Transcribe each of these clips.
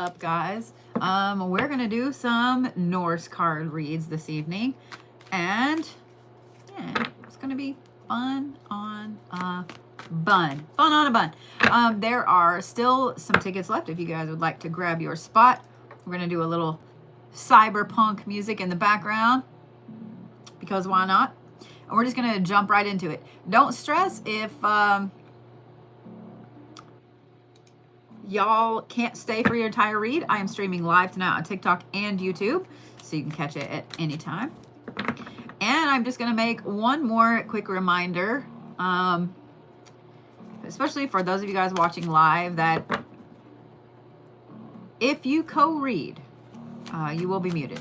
up, guys? We're gonna do some Norse card reads this evening, and yeah, it's gonna be fun on a bun. Fun on a bun. There are still some tickets left if you guys would like to grab your spot. We're gonna do a little cyberpunk music in the background because why not? And we're just gonna jump right into it. Don't stress if y'all can't stay for your entire read. I am streaming live tonight on TikTok and YouTube, so you can catch it at any time. And I'm just going to make one more quick reminder, especially for those of you guys watching live, that if you co-read, you will be muted.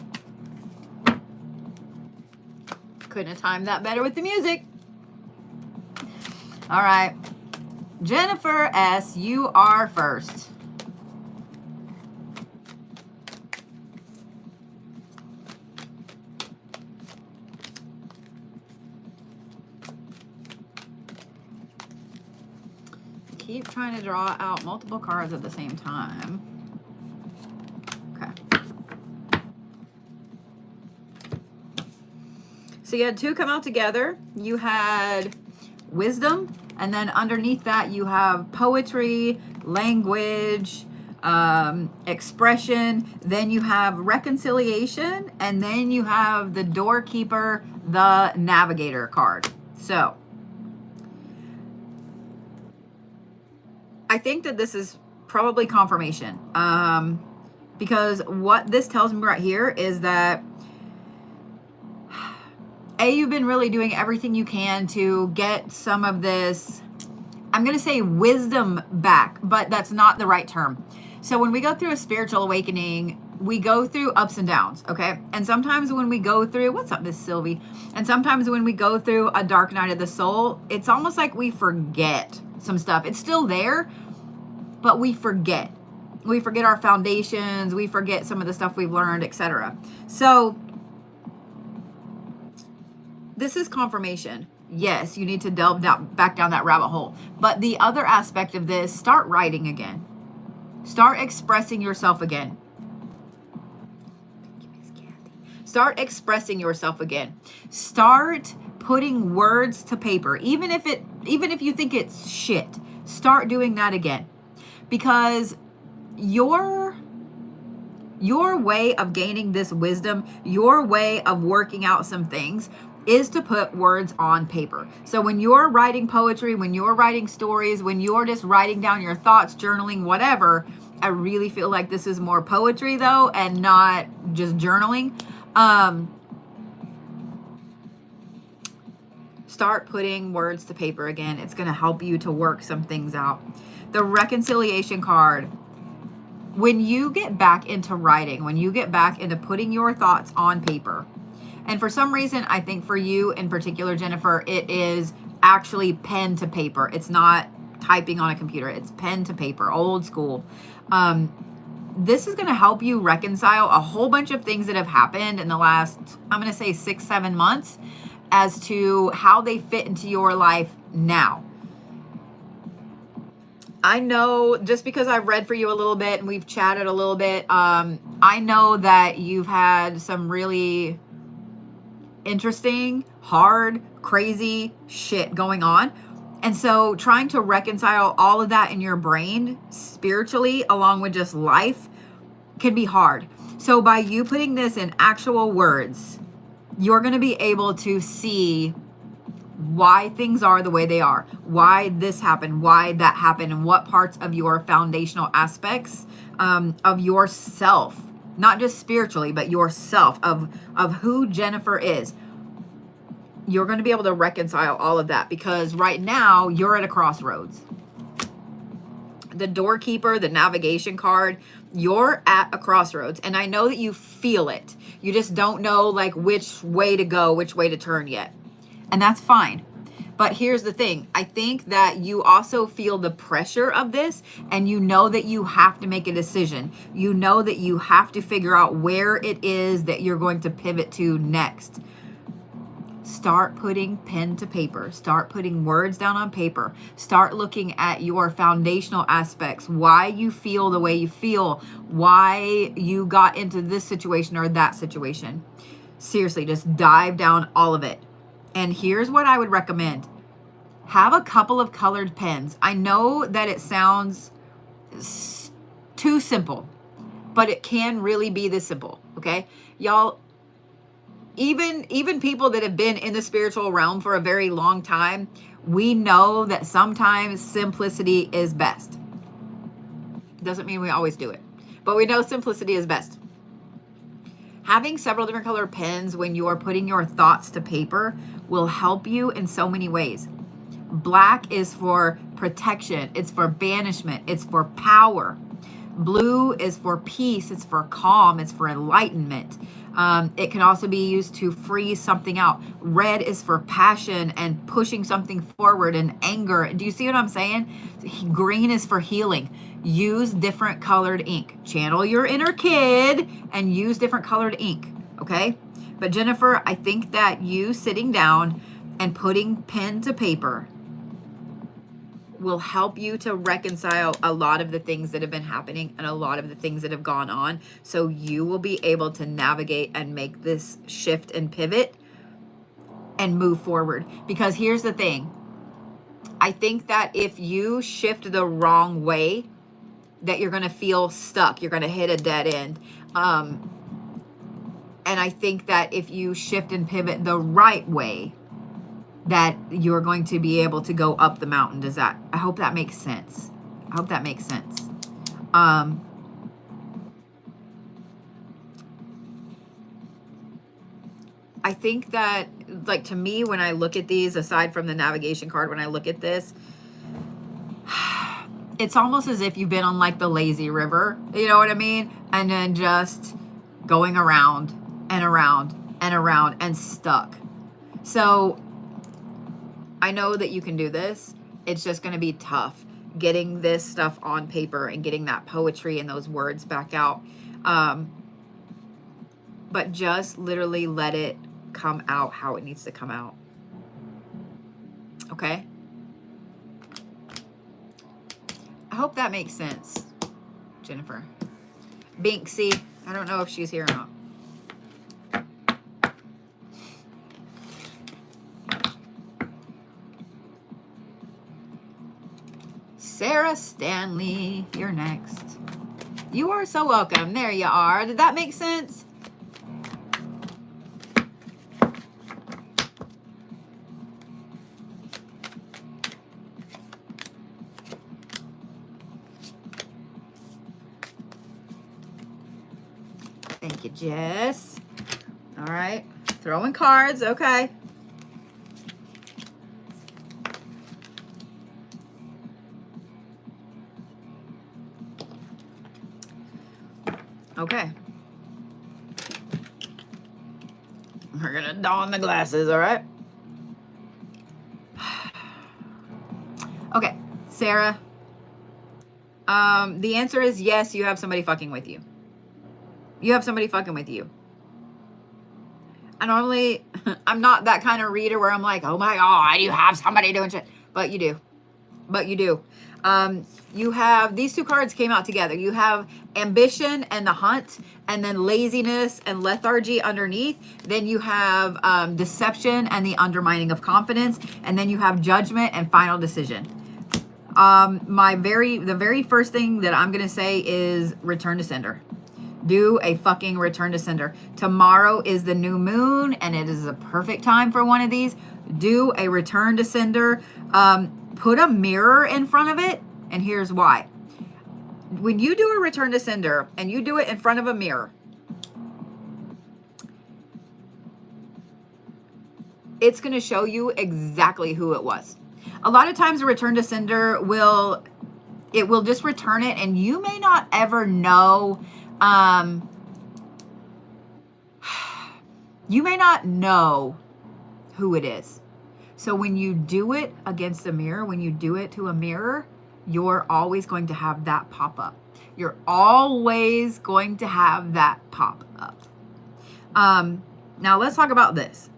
Couldn't have timed that better with the music. All right. Jennifer S., you are first. Keep trying to draw out multiple cards at the same time. Okay. So you had two come out together. You had wisdom. And then underneath that, you have poetry, language, expression. Then you have reconciliation. And then you have the doorkeeper, the navigator card. So I think that this is probably confirmation. Because what this tells me right here is that you've been really doing everything you can to get some of this, I'm going to say wisdom back, but that's not the right term. So when we go through a spiritual awakening, we go through ups and downs, okay? And sometimes when we go through, what's up, Miss Sylvie? And sometimes when we go through a dark night of the soul, it's almost like we forget some stuff. It's still there, but we forget. We forget our foundations. We forget some of the stuff we've learned, etc. So this is confirmation. Yes, you need to delve back down that rabbit hole. But the other aspect of this, start writing again. Start expressing yourself again. Start expressing yourself again. Start putting words to paper. Even if you think it's shit, start doing that again. Because your way of gaining this wisdom, your way of working out some things is to put words on paper. So when you're writing poetry, when you're writing stories, when you're just writing down your thoughts, journaling, whatever, I really feel like this is more poetry though, and not just journaling. Start putting words to paper again. It's going to help you to work some things out. The reconciliation card. When you get back into writing, when you get back into putting your thoughts on paper, and for some reason, I think for you in particular, Jennifer, it is actually pen to paper. It's not typing on a computer. It's pen to paper, old school. This is going to help you reconcile a whole bunch of things that have happened in the last, I'm going to say 6-7 months, as to how they fit into your life now. I know, just because I've read for you a little bit and we've chatted a little bit, I know that you've had some really interesting, hard, crazy shit going on. And so trying to reconcile all of that in your brain spiritually along with just life can be hard. So by you putting this in actual words, you're going to be able to see why things are the way they are, why this happened, why that happened, and what parts of your foundational aspects of yourself, not just spiritually, but yourself, of who Jennifer is. You're going to be able to reconcile all of that because right now you're at a crossroads. The doorkeeper, the navigation card, you're at a crossroads. And I know that you feel it. You just don't know like which way to go, which way to turn yet. And that's fine. But here's the thing. I think that you also feel the pressure of this, and you know that you have to make a decision. You know that you have to figure out where it is that you're going to pivot to next. Start putting pen to paper. Start putting words down on paper. Start looking at your foundational aspects, why you feel the way you feel, why you got into this situation or that situation. Seriously, just dive down all of it. And here's what I would recommend. Have a couple of colored pens. I know that it sounds too simple, but it can really be this simple, okay? Y'all, even people that have been in the spiritual realm for a very long time, we know that sometimes simplicity is best. Doesn't mean we always do it, but we know simplicity is best. Having several different colored pens when you are putting your thoughts to paper will help you in so many ways. Black is for protection. It's for banishment. It's for power. Blue is for peace. It's for calm. It's for enlightenment. It can also be used to freeze something out. Red is for passion and pushing something forward and anger. Do you see what I'm saying? Green is for healing. Use different colored ink. Channel your inner kid and use different colored ink, okay? But Jennifer, I think that you sitting down and putting pen to paper will help you to reconcile a lot of the things that have been happening and a lot of the things that have gone on. So you will be able to navigate and make this shift and pivot and move forward. Because here's the thing. I think that if you shift the wrong way, that you're going to feel stuck. You're going to hit a dead end. And I think that if you shift and pivot the right way, that you're going to be able to go up the mountain. I hope that makes sense. I hope that makes sense. I think that, like, to me, when I look at these, aside from the navigation card, when I look at this, it's almost as if you've been on like the lazy river, you know what I mean? And then just going around and around and around and stuck. So I know that you can do this. It's just going to be tough getting this stuff on paper and getting that poetry and those words back out. But just literally let it come out how it needs to come out. Okay? I hope that makes sense, Jennifer. Bink C, I don't know if she's here or not. Sarah Stanley, you're next. You are so welcome. There you are. Did that make sense? Thank you, Jess. All right. Throwing cards. Okay. Okay. We're going to don the glasses, all right? Okay, Sarah. The answer is yes, you have somebody fucking with you. You have somebody fucking with you. I normally, I'm not that kind of reader where I'm like, oh my God, you have somebody doing shit. But you do. But you do. You have, these two cards came out together. You have ambition and the hunt, and then laziness and lethargy underneath. Then you have deception and the undermining of confidence. And then you have judgment and final decision. The very first thing that I'm going to say is return to sender. Do a fucking return to sender. Tomorrow is the new moon, and it is a perfect time for one of these. Do a return to sender. Put a mirror in front of it, and here's why. When you do a return to sender and you do it in front of a mirror, it's going to show you exactly who it was. A lot of times a return to sender will just return it, and you may not ever know, you may not know who it is. So when you do it against a mirror, when you do it to a mirror, you're always going to have that pop up. You're always going to have that pop up. Now let's talk about this.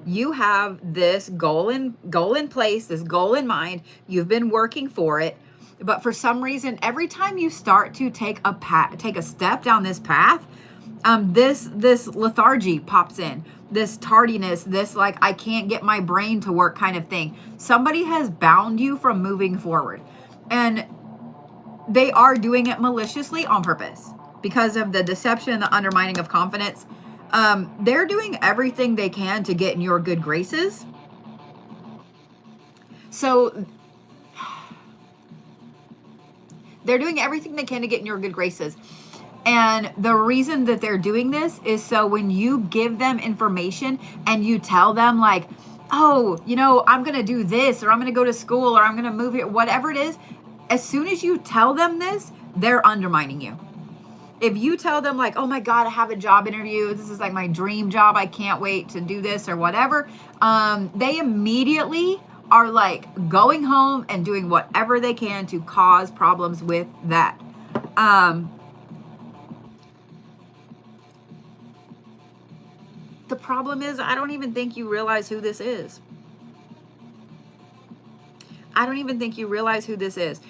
You have this goal in place, this goal in mind. You've been working for it, but for some reason, every time you start to take a step down this path, this lethargy pops in, this tardiness, this like I can't get my brain to work kind of thing. Somebody has bound you from moving forward, and they are doing it maliciously on purpose because of the deception, the undermining of confidence. They're doing everything they can to get in your good graces. So they're doing everything they can to get in your good graces. And the reason that they're doing this is so when you give them information and you tell them like, oh, I'm going to do this, or I'm going to go to school, or I'm going to move here, whatever it is, as soon as you tell them this, they're undermining you. If you tell them like, oh my God, I have a job interview, this is like my dream job, I can't wait to do this or whatever, they immediately are like going home and doing whatever they can to cause problems with that. The problem is, I don't even think you realize who this is. I don't even think you realize who this is.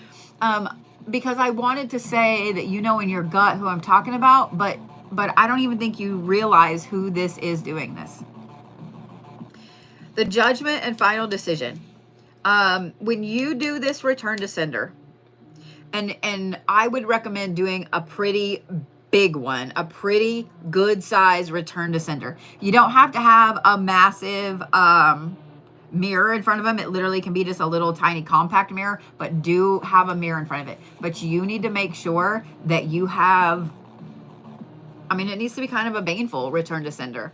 Because I wanted to say that in your gut who I'm talking about, but I don't even think you realize who this is doing this. The judgment and final decision. When you do this return to sender, and I would recommend doing a pretty big one, a pretty good size return to sender. You don't have to have a massive mirror in front of them. It literally can be just a little tiny compact mirror, but do have a mirror in front of it. But you need to make sure that you have, it needs to be kind of a baneful return to sender.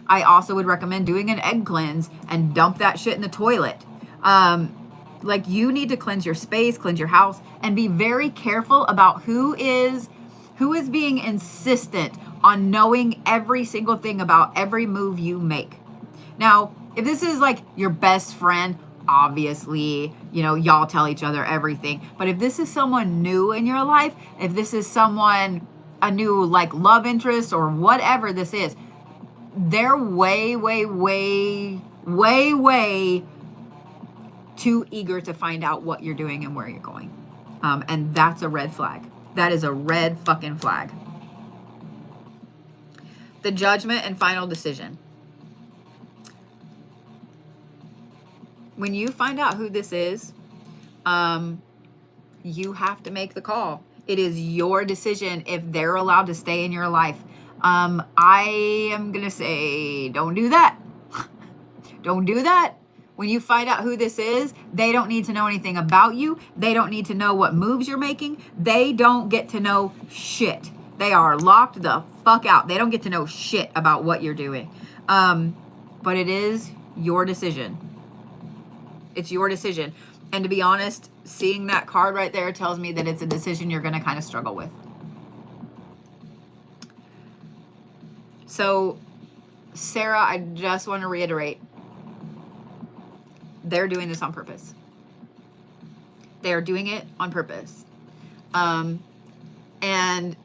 I also would recommend doing an egg cleanse and dump that shit in the toilet. Like you need to cleanse your space, cleanse your house, and be very careful about who is being insistent on knowing every single thing about every move you make. Now, if this is like your best friend, obviously, y'all tell each other everything. But if this is someone new in your life, if this is someone, a new like love interest or whatever this is, they're way, way, way, way, way too eager to find out what you're doing and where you're going. And that's a red flag. That is a red fucking flag. The judgment and final decision. When you find out who this is, you have to make the call. It is your decision if they're allowed to stay in your life. I am going to say, don't do that. Don't do that. When you find out who this is, they don't need to know anything about you. They don't need to know what moves you're making. They don't get to know shit. They are locked the fuck out. They don't get to know shit about what you're doing. But it is your decision. It's your decision. And to be honest, seeing that card right there tells me that it's a decision you're going to kind of struggle with. So, Sarah, I just want to reiterate. They're doing this on purpose. They are doing it on purpose. And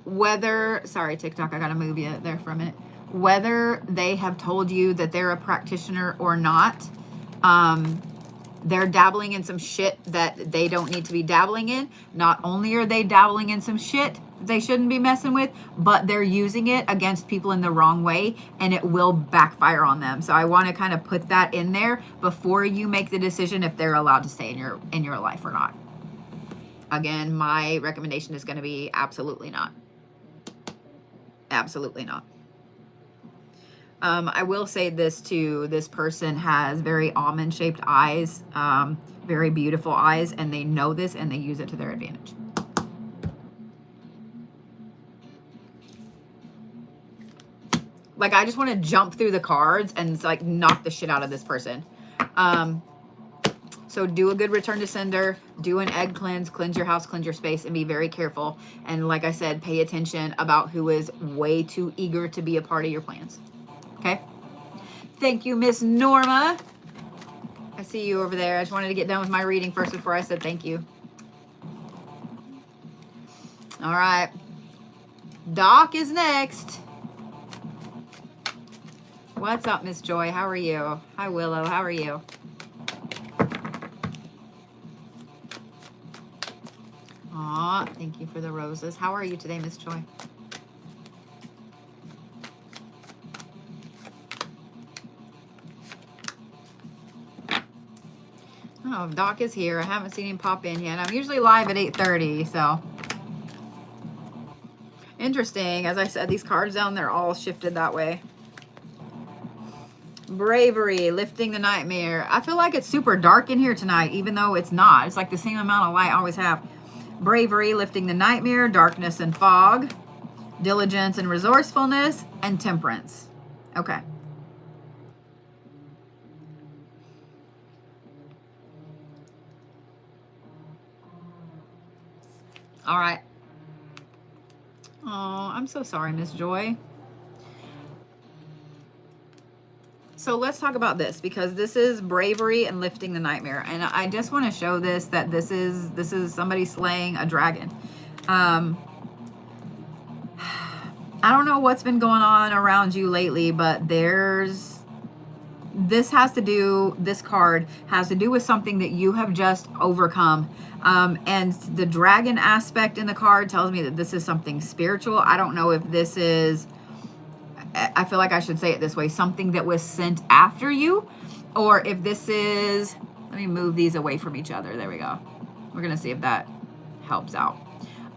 whether, sorry, TikTok, I got to move you there for a minute. Whether they have told you that they're a practitioner or not, they're dabbling in some shit that they don't need to be dabbling in. Not only are they dabbling in some shit they shouldn't be messing with, but they're using it against people in the wrong way, and it will backfire on them. So I want to kind of put that in there before you make the decision if they're allowed to stay in your life or not. Again, my recommendation is going to be absolutely not. Absolutely not. I will say this too. This person has very almond-shaped eyes, very beautiful eyes, and they know this and they use it to their advantage. Like, I just want to jump through the cards and like knock the shit out of this person. So do a good return to sender, do an egg cleanse, cleanse your house, cleanse your space, and be very careful. And like I said, pay attention about who is way too eager to be a part of your plans. Okay? Thank you, Miss Norma. I see you over there. I just wanted to get done with my reading first before I said thank you. All right. Doc is next. What's up, Miss Joy? How are you? Hi, Willow. How are you? Aw, thank you for the roses. How are you today, Miss Joy? Oh, Doc is here. I haven't seen him pop in yet. I'm usually live at 8:30, so. Interesting. As I said, these cards down there all shifted that way. Bravery, lifting the nightmare. I feel like it's super dark in here tonight, even though it's not. It's like the same amount of light I always have. Bravery, lifting the nightmare, darkness and fog, diligence and resourcefulness, and temperance. Okay. All right. Oh, I'm so sorry, Miss Joy. So let's talk about this, because this is bravery and lifting the nightmare, and I just want to show this, that this is somebody slaying a dragon. I don't know what's been going on around you lately, but this card has to do with something that you have just overcome. And the dragon aspect in the card tells me that this is something spiritual. I don't know if this is, I feel like I should say it this way, something that was sent after you, or if this is, let me move these away from each other. There we go. We're going to see if that helps out.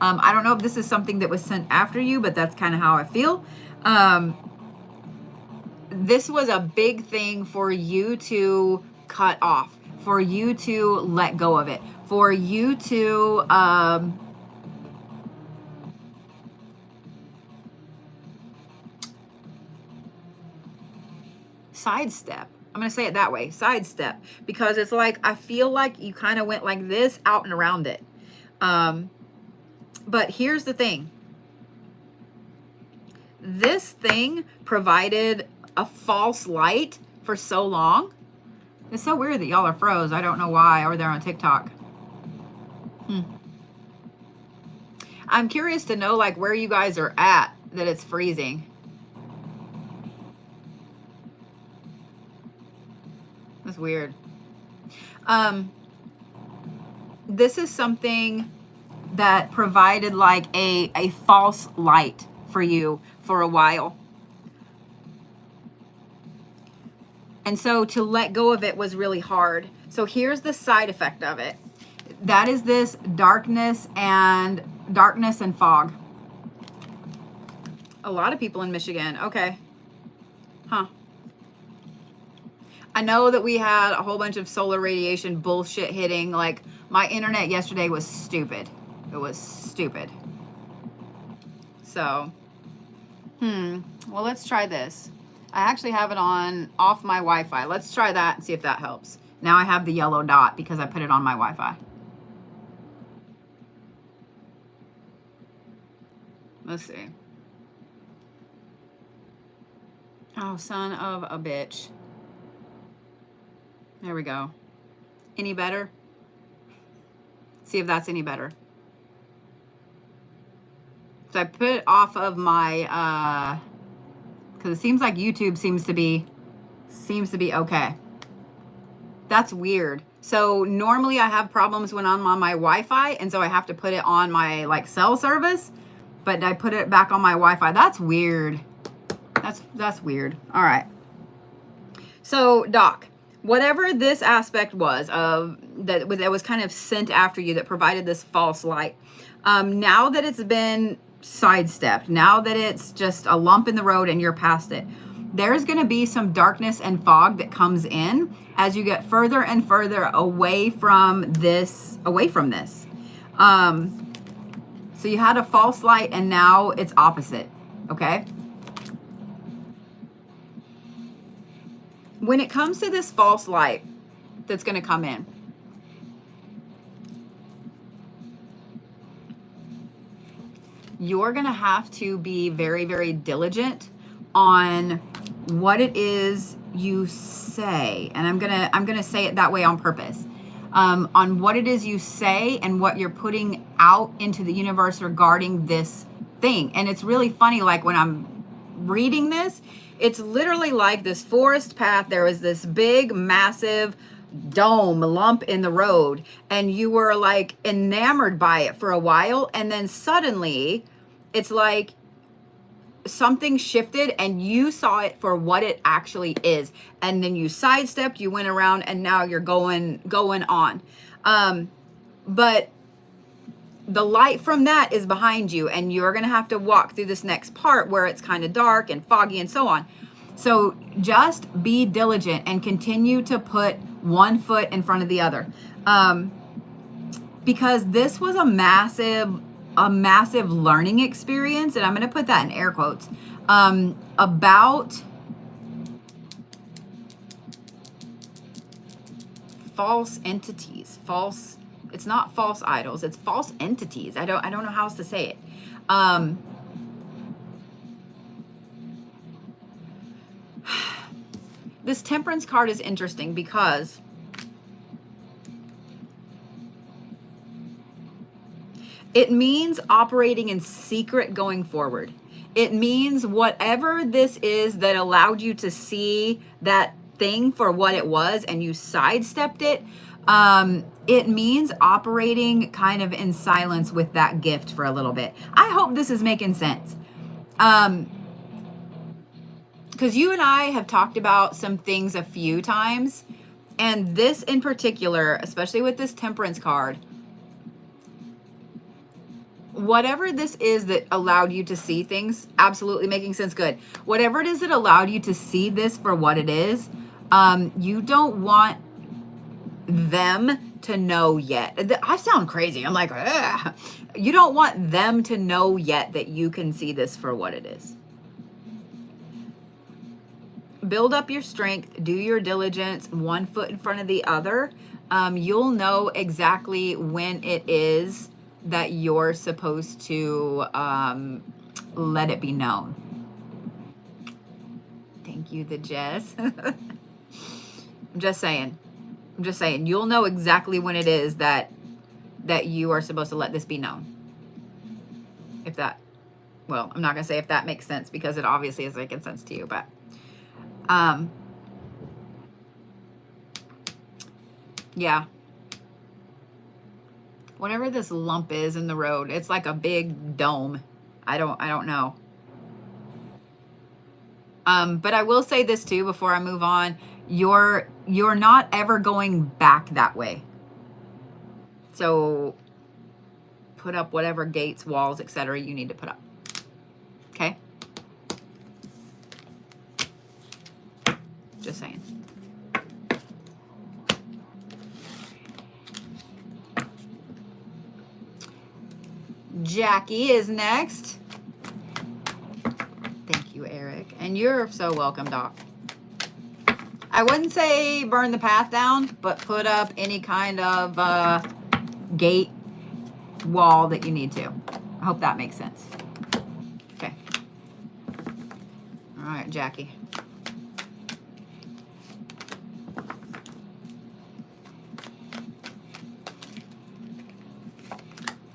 I don't know if this is something that was sent after you, but that's kind of how I feel. This was a big thing for you to cut off, for you to let go of it, for you to, sidestep. I'm going to say it that way, sidestep, because it's like, I feel like you kind of went like this out and around it. But here's the thing. This thing provided a false light for so long. It's so weird that y'all are froze. I don't know why, or they're on TikTok. I'm curious to know like where you guys are at that it's freezing. That's weird. This is something that provided like a false light for you for a while. And so to let go of it was really hard. So here's the side effect of it. That is this darkness and fog. A lot of people in Michigan. Okay. Huh. I know that we had a whole bunch of solar radiation bullshit hitting. Like, my internet yesterday was stupid. It was stupid. So, well, let's try this. I actually have it on off my Wi-Fi. Let's try that and see if that helps. Now I have the yellow dot because I put it on my Wi-Fi. Let's see. Oh, son of a bitch. There we go. Any better? See if that's any better. So I put it off of my, because it seems like YouTube seems to be okay. That's weird. So normally I have problems when I'm on my Wi-Fi, and so I have to put it on my like cell service, but I put it back on my Wi-Fi. That's weird. That's weird. All right. So Doc, whatever this aspect was of that was kind of sent after you, that provided this false light, now that it's been sidestepped, now that it's just a lump in the road and you're past it, there's going to be some darkness and fog that comes in as you get further and further away from this. So you had a false light and now it's opposite. Okay. When it comes to this false light that's going to come in, you're going to have to be very, very diligent on what it is you say. And I'm going to say it that way on purpose. On what it is you say and what you're putting out into the universe regarding this thing. And it's really funny, like when I'm reading this, It's literally like this forest path. There was this big, massive dome lump in the road, and you were like enamored by it for a while, and then suddenly it's like something shifted and you saw it for what it actually is, and then you sidestepped, you went around, and now you're going on. But the light from that is behind you, and you're gonna have to walk through this next part where it's kind of dark and foggy and so on. So just be diligent and continue to put one foot in front of the other, because this was a massive learning experience, and I'm going to put that in air quotes, about false entities, it's not false idols, it's false entities. I don't know how else to say it. This temperance card is interesting because it means operating in secret going forward. It means whatever this is that allowed you to see that thing for what it was and you sidestepped it, it means operating kind of in silence with that gift for a little bit. I hope this is making sense. Because you and I have talked about some things a few times, and this in particular, especially with this temperance card, whatever this is that allowed you to see things, absolutely making sense, good. Whatever it is that allowed you to see this for what it is, you don't want them to know yet. I sound crazy. I'm like, ugh. You don't want them to know yet that you can see this for what it is. Build up your strength, do your diligence, one foot in front of the other. You'll know exactly when it is that you're supposed to let it be known. Thank you, the Jess. I'm just saying, you'll know exactly when it is that you are supposed to let this be known. If that, well, I'm not going to say if that makes sense, because it obviously is making sense to you, but yeah. Whatever this lump is in the road, it's like a big dome. I don't know. But I will say this too before I move on. You're not ever going back that way. So put up whatever gates, walls, etc. you need to put up. Okay? Just saying. Jackie is next. Thank you, Eric. And you're so welcome, Doc. I wouldn't say burn the path down, but put up any kind of gate, wall that you need to. I hope that makes sense. Okay. All right, Jackie.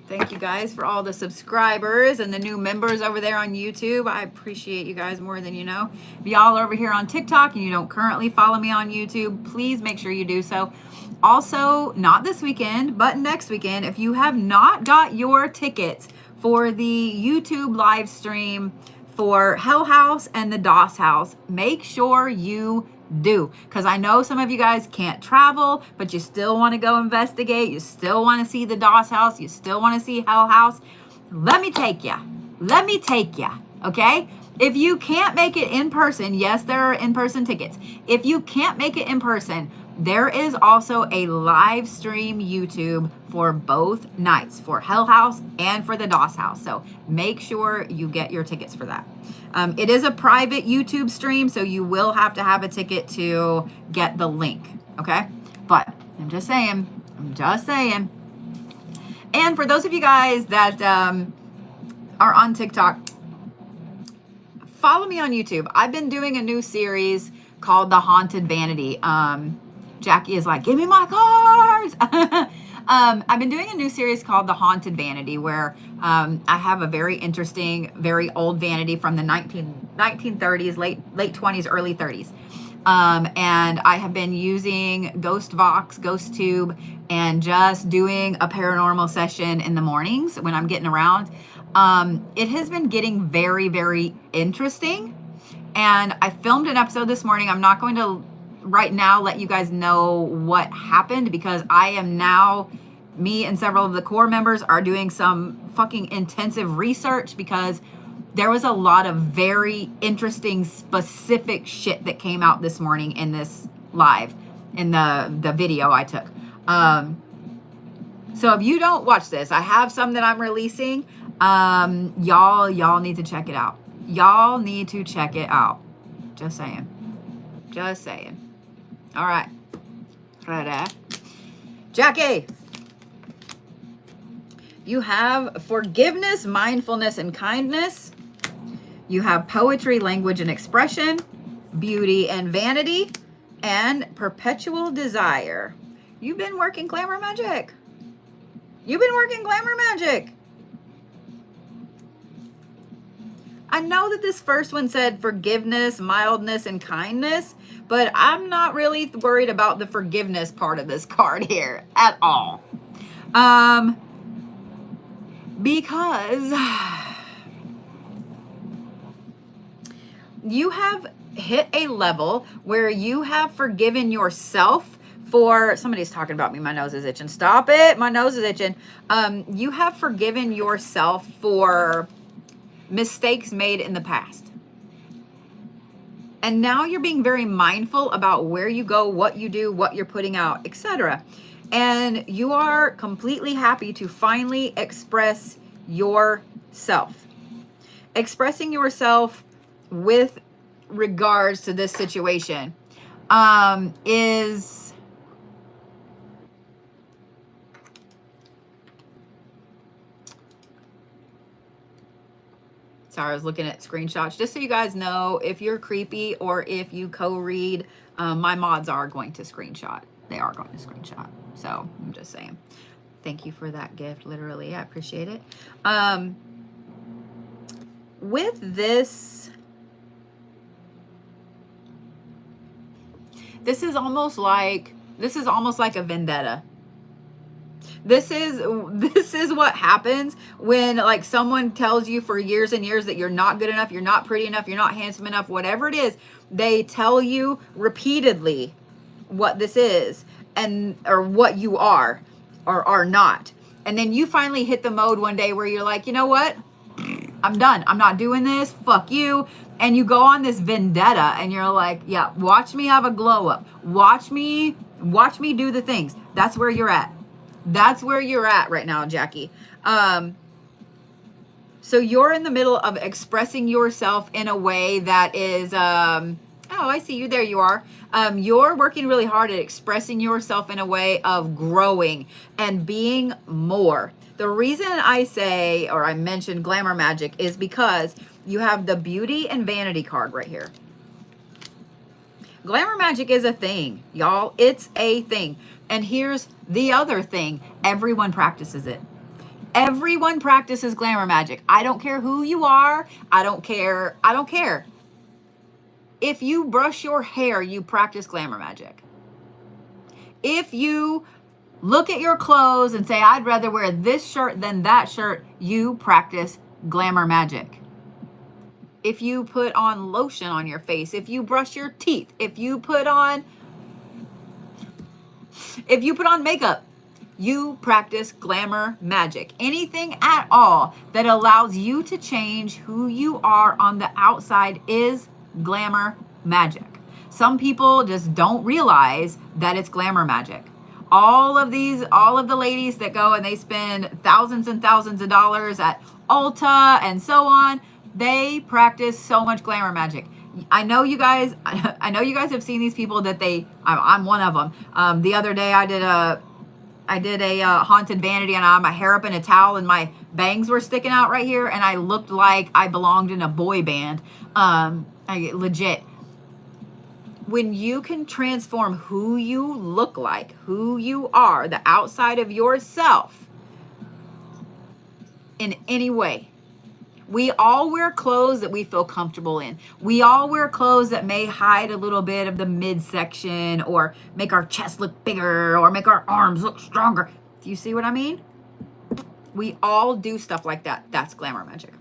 Thank you guys for all the subscribers and the new members over there on YouTube. I appreciate you guys more than you know. If y'all are over here on TikTok and you don't currently follow me on YouTube, please make sure you do so. Also, not this weekend, but next weekend, if you have not got your tickets for the YouTube live stream for Hell House and the DOS House, make sure you do, because I know some of you guys can't travel, but you still want to go investigate, you still want to see the DOS House, you still want to see Hell House. Let me take you, okay? If you can't make it in person, yes, there are in-person tickets. If you can't make it in person, there is also a live stream YouTube for both nights, for Hell House and for the DOS House. So make sure you get your tickets for that. It is a private YouTube stream, so you will have to have a ticket to get the link, okay? But I'm just saying. And for those of you guys that are on TikTok, follow me on YouTube. I've been doing a new series called The Haunted Vanity. Jackie is like, give me my cards. I've been doing a new series called The Haunted Vanity, where I have a very interesting, very old vanity from the 1930s, late 20s, early 30s. And I have been using Ghost Vox, Ghost Tube, and just doing a paranormal session in the mornings when I'm getting around. It has been getting very, very interesting. And I filmed an episode this morning. I'm not going to right now let you guys know what happened, because I am now, me and several of the core members are doing some fucking intensive research, because there was a lot of very interesting, specific shit that came out this morning in this live, in the video I took. So if you don't watch this, I have some that I'm releasing. Y'all need to check it out. Y'all need to check it out. Just saying. Just saying. All right. Jackie. You have forgiveness, mindfulness, and kindness. You have poetry, language, and expression, beauty and vanity, and perpetual desire. You've been working glamour magic. You've been working glamour magic. I know that this first one said forgiveness, mildness, and kindness, but I'm not really worried about the forgiveness part of this card here at all. Because you have hit a level where you have forgiven yourself for, somebody's talking about me, my nose is itching. Stop it, my nose is itching. You have forgiven yourself for mistakes made in the past. And now you're being very mindful about where you go, what you do, what you're putting out, etc. And you are completely happy to finally express yourself. Expressing yourself with regards to this situation is sorry, I was looking at screenshots just so you guys know if you're creepy or if you co-read. My mods are going to screenshot. They are going to screenshot. So I'm just saying. Thank you for that gift. Literally, I appreciate it. With this, this is almost like a vendetta. This is what happens when, like, someone tells you for years and years that you're not good enough, you're not pretty enough, you're not handsome enough, whatever it is. They tell you repeatedly what this is, or what you are or are not. And then you finally hit the mode one day where you're like, you know what? I'm done. I'm not doing this. Fuck you. And you go on this vendetta and you're like, yeah, watch me have a glow up. Watch me do the things. That's where you're at. That's where you're at right now, Jackie. So you're in the middle of expressing yourself in a way that is, oh, I see you. There you are. You're working really hard at expressing yourself in a way of growing and being more. The reason I say, or I mentioned glamour magic, is because you have the beauty and vanity card right here. Glamour magic is a thing, y'all. It's a thing. And here's the other thing. Everyone practices it. Everyone practices glamour magic. I don't care who you are. I don't care. If you brush your hair, you practice glamour magic. If you look at your clothes and say, I'd rather wear this shirt than that shirt, you practice glamour magic. If you put on lotion on your face, if you brush your teeth, if you put on makeup, you practice glamour magic. Anything at all that allows you to change who you are on the outside is glamour magic. Some people just don't realize that it's glamour magic. All of the ladies that go and they spend thousands and thousands of dollars at Ulta and so on, they practice so much glamour magic. I know you guys have seen these people that I'm one of them. The other day I did a haunted vanity and I had my hair up in a towel and my bangs were sticking out right here and I looked like I belonged in a boy band. I legit. when you can transform who you look like, who you are, the outside of yourself in any way. We all wear clothes that we feel comfortable in. We all wear clothes that may hide a little bit of the midsection or make our chest look bigger or make our arms look stronger. Do you see what I mean? We all do stuff like that. That's glamour magic.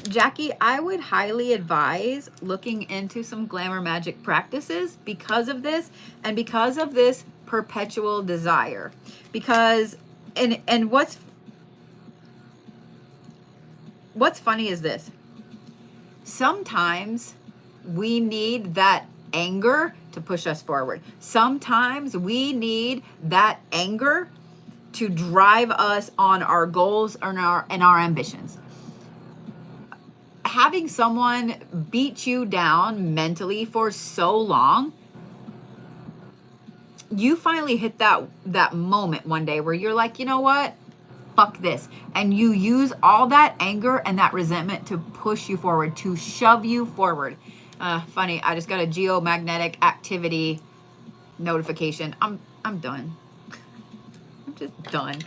Jackie, I would highly advise looking into some glamour magic practices because of this and because of this perpetual desire. Because, and what's funny is this. Sometimes we need that anger to push us forward. Sometimes we need that anger to drive us on our goals and our ambitions. Having someone beat you down mentally for so long, you finally hit that moment one day where you're like, you know what? Fuck this. And you use all that anger and that resentment to push you forward, to shove you forward. Funny, I just got a geomagnetic activity notification. I'm done. I'm just done.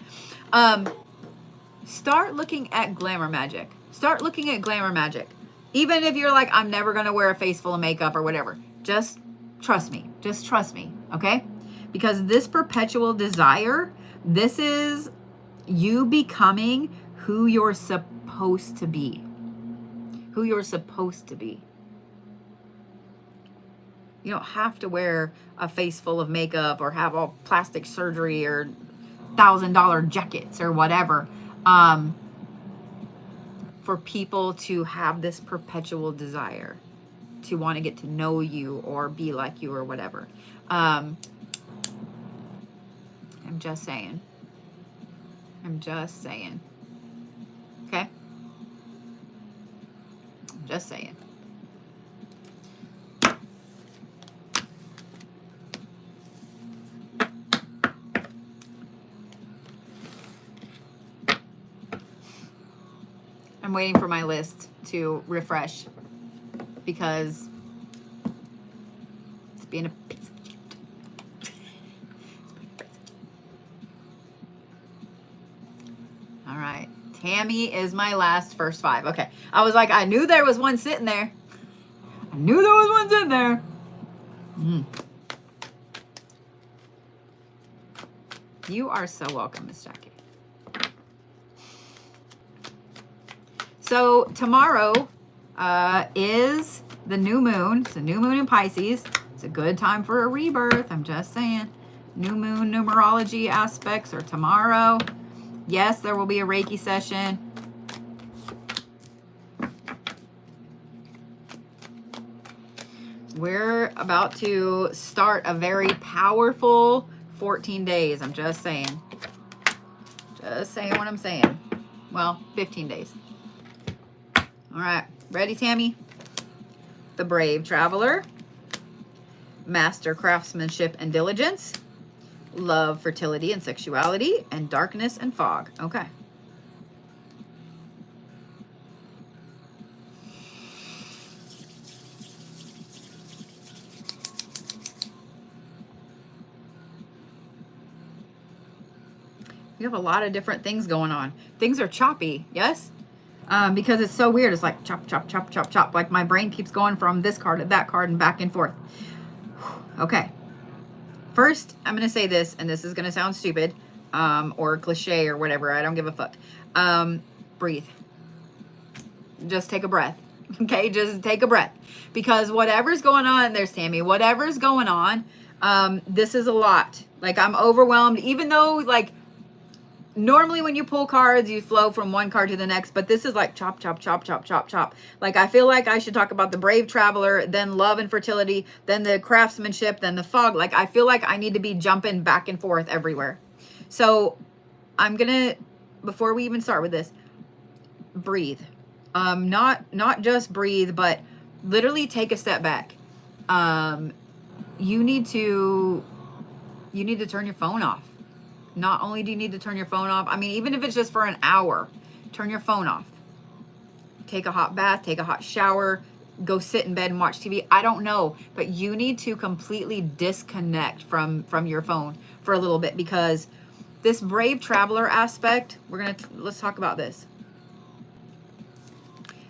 Start looking at glamour magic. Start looking at glamour magic. Even if you're like, I'm never going to wear a face full of makeup or whatever. Just trust me. Just trust me. Okay? Because this perpetual desire, this is you becoming who you're supposed to be. Who you're supposed to be. You don't have to wear a face full of makeup or have all plastic surgery or $1,000 jackets or whatever. For people to have this perpetual desire to want to get to know you or be like you or whatever. I'm just saying. I'm just saying. Okay? I'm just saying. I'm waiting for my list to refresh because it's being a piece of shit. All right. Tammie is my last first 5. Okay. I was like, I knew there was one sitting there. I knew there was one sitting there. You are so welcome, Miss Jackie. So tomorrow is the new moon. It's a new moon in Pisces. It's a good time for a rebirth. I'm just saying. New moon numerology aspects are tomorrow. Yes, there will be a Reiki session. We're about to start a very powerful 14 days. I'm just saying. Just saying what I'm saying. Well, 15 days. All right, ready, Tammie? The Brave Traveler, Master Craftsmanship and Diligence, Love, Fertility, and Sexuality, and Darkness and Fog. Okay. You have a lot of different things going on. Things are choppy, yes? Because it's so weird. It's like chop, chop, chop, chop, chop. Like my brain keeps going from this card to that card and back and forth. Okay. First, I'm going to say this, and this is going to sound stupid or cliche or whatever. I don't give a fuck. Breathe. Just take a breath. Okay? Just take a breath. Because whatever's going on, there's Tammie. Whatever's going on, this is a lot. Like, I'm overwhelmed. Even though, like, normally when you pull cards, you flow from one card to the next, but this is like chop, chop, chop, chop, chop, chop. Like, I feel like I should talk about the Brave Traveler, then Love and Fertility, then the Craftsmanship, then the Fog. Like, I feel like I need to be jumping back and forth everywhere. So I'm going to, before we even start with this, breathe. Not just breathe, but literally take a step back. You need to turn your phone off. Not only do you need to turn your phone off, I mean, even if it's just for an hour, turn your phone off. Take a hot bath, take a hot shower, go sit in bed and watch TV. I don't know, but you need to completely disconnect from your phone for a little bit, because this brave traveler aspect, let's talk about this.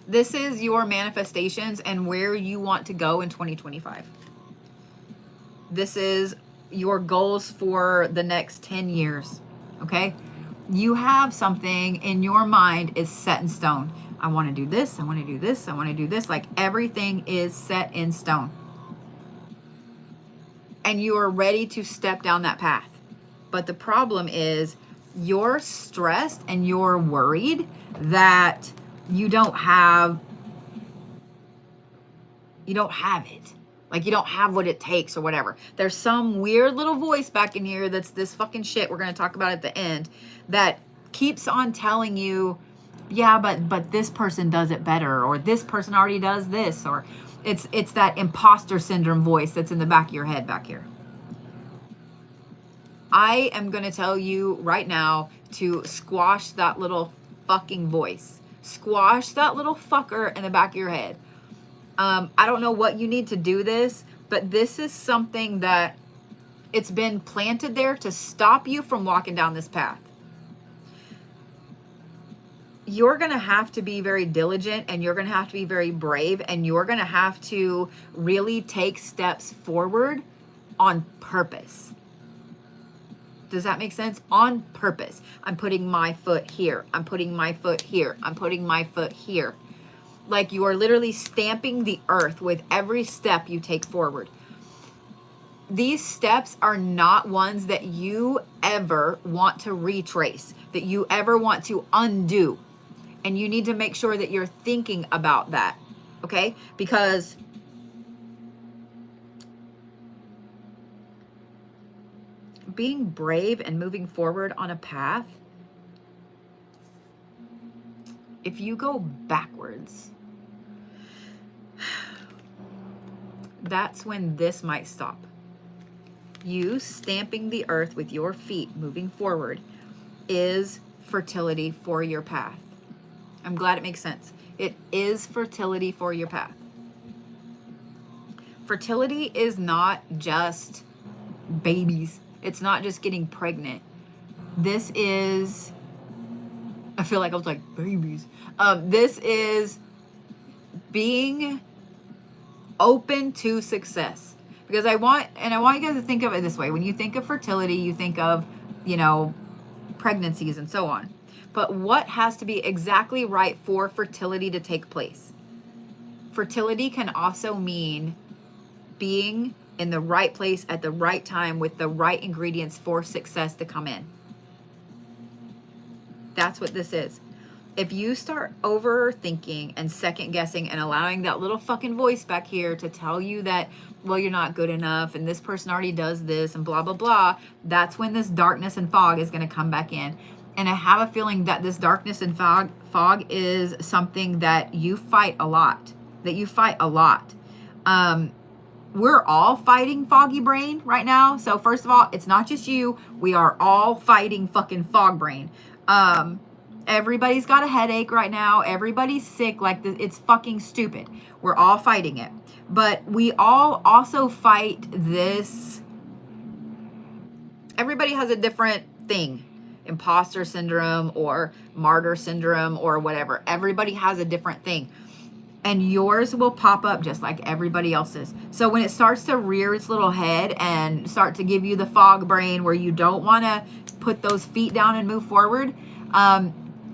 This is your manifestations and where you want to go in 2025. This is your goals for the next 10 years, okay? You have something in your mind is set in stone. I want to do this, I want to do this, I want to do this. Like everything is set in stone. And you are ready to step down that path. But the problem is you're stressed and you're worried that you don't have it. Like you don't have what it takes or whatever. There's some weird little voice back in here that's this fucking shit we're going to talk about at the end that keeps on telling you, yeah, but this person does it better, or this person already does this, or it's that imposter syndrome voice that's in the back of your head back here. I am going to tell you right now to squash that little fucking voice. Squash that little fucker in the back of your head. I don't know what you need to do this, but this is something that it's been planted there to stop you from walking down this path. You're going to have to be very diligent, and you're going to have to be very brave, and you're going to have to really take steps forward on purpose. Does that make sense? On purpose. I'm putting my foot here. I'm putting my foot here. I'm putting my foot here. Like you are literally stamping the earth with every step you take forward. These steps are not ones that you ever want to retrace, that you ever want to undo. And you need to make sure that you're thinking about that, okay? Because being brave and moving forward on a path, if you go backwards, that's when this might stop. You stamping the earth with your feet moving forward is fertility for your path. I'm glad it makes sense. It is fertility for your path. Fertility is not just babies. It's not just getting pregnant. This is, I feel like I was like, babies. This is being open to success. Because I want you guys to think of it this way. When you think of fertility, you think of, pregnancies and so on. But what has to be exactly right for fertility to take place? Fertility can also mean being in the right place at the right time with the right ingredients for success to come in. That's what this is. If you start overthinking and second guessing and allowing that little fucking voice back here to tell you that, well, you're not good enough and this person already does this and blah, blah, blah, that's when this darkness and fog is going to come back in. And I have a feeling that this darkness and fog is something that you fight a lot. We're all fighting foggy brain right now. So first of all, it's not just you. We are all fighting fucking fog brain. Everybody's got a headache right now. Everybody's sick. Like it's fucking stupid. We're all fighting it. But we all also fight this. Everybody has a different thing. Imposter syndrome or martyr syndrome or whatever. Everybody has a different thing. And yours will pop up just like everybody else's. So when it starts to rear its little head and start to give you the fog brain where you don't want to put those feet down and move forward,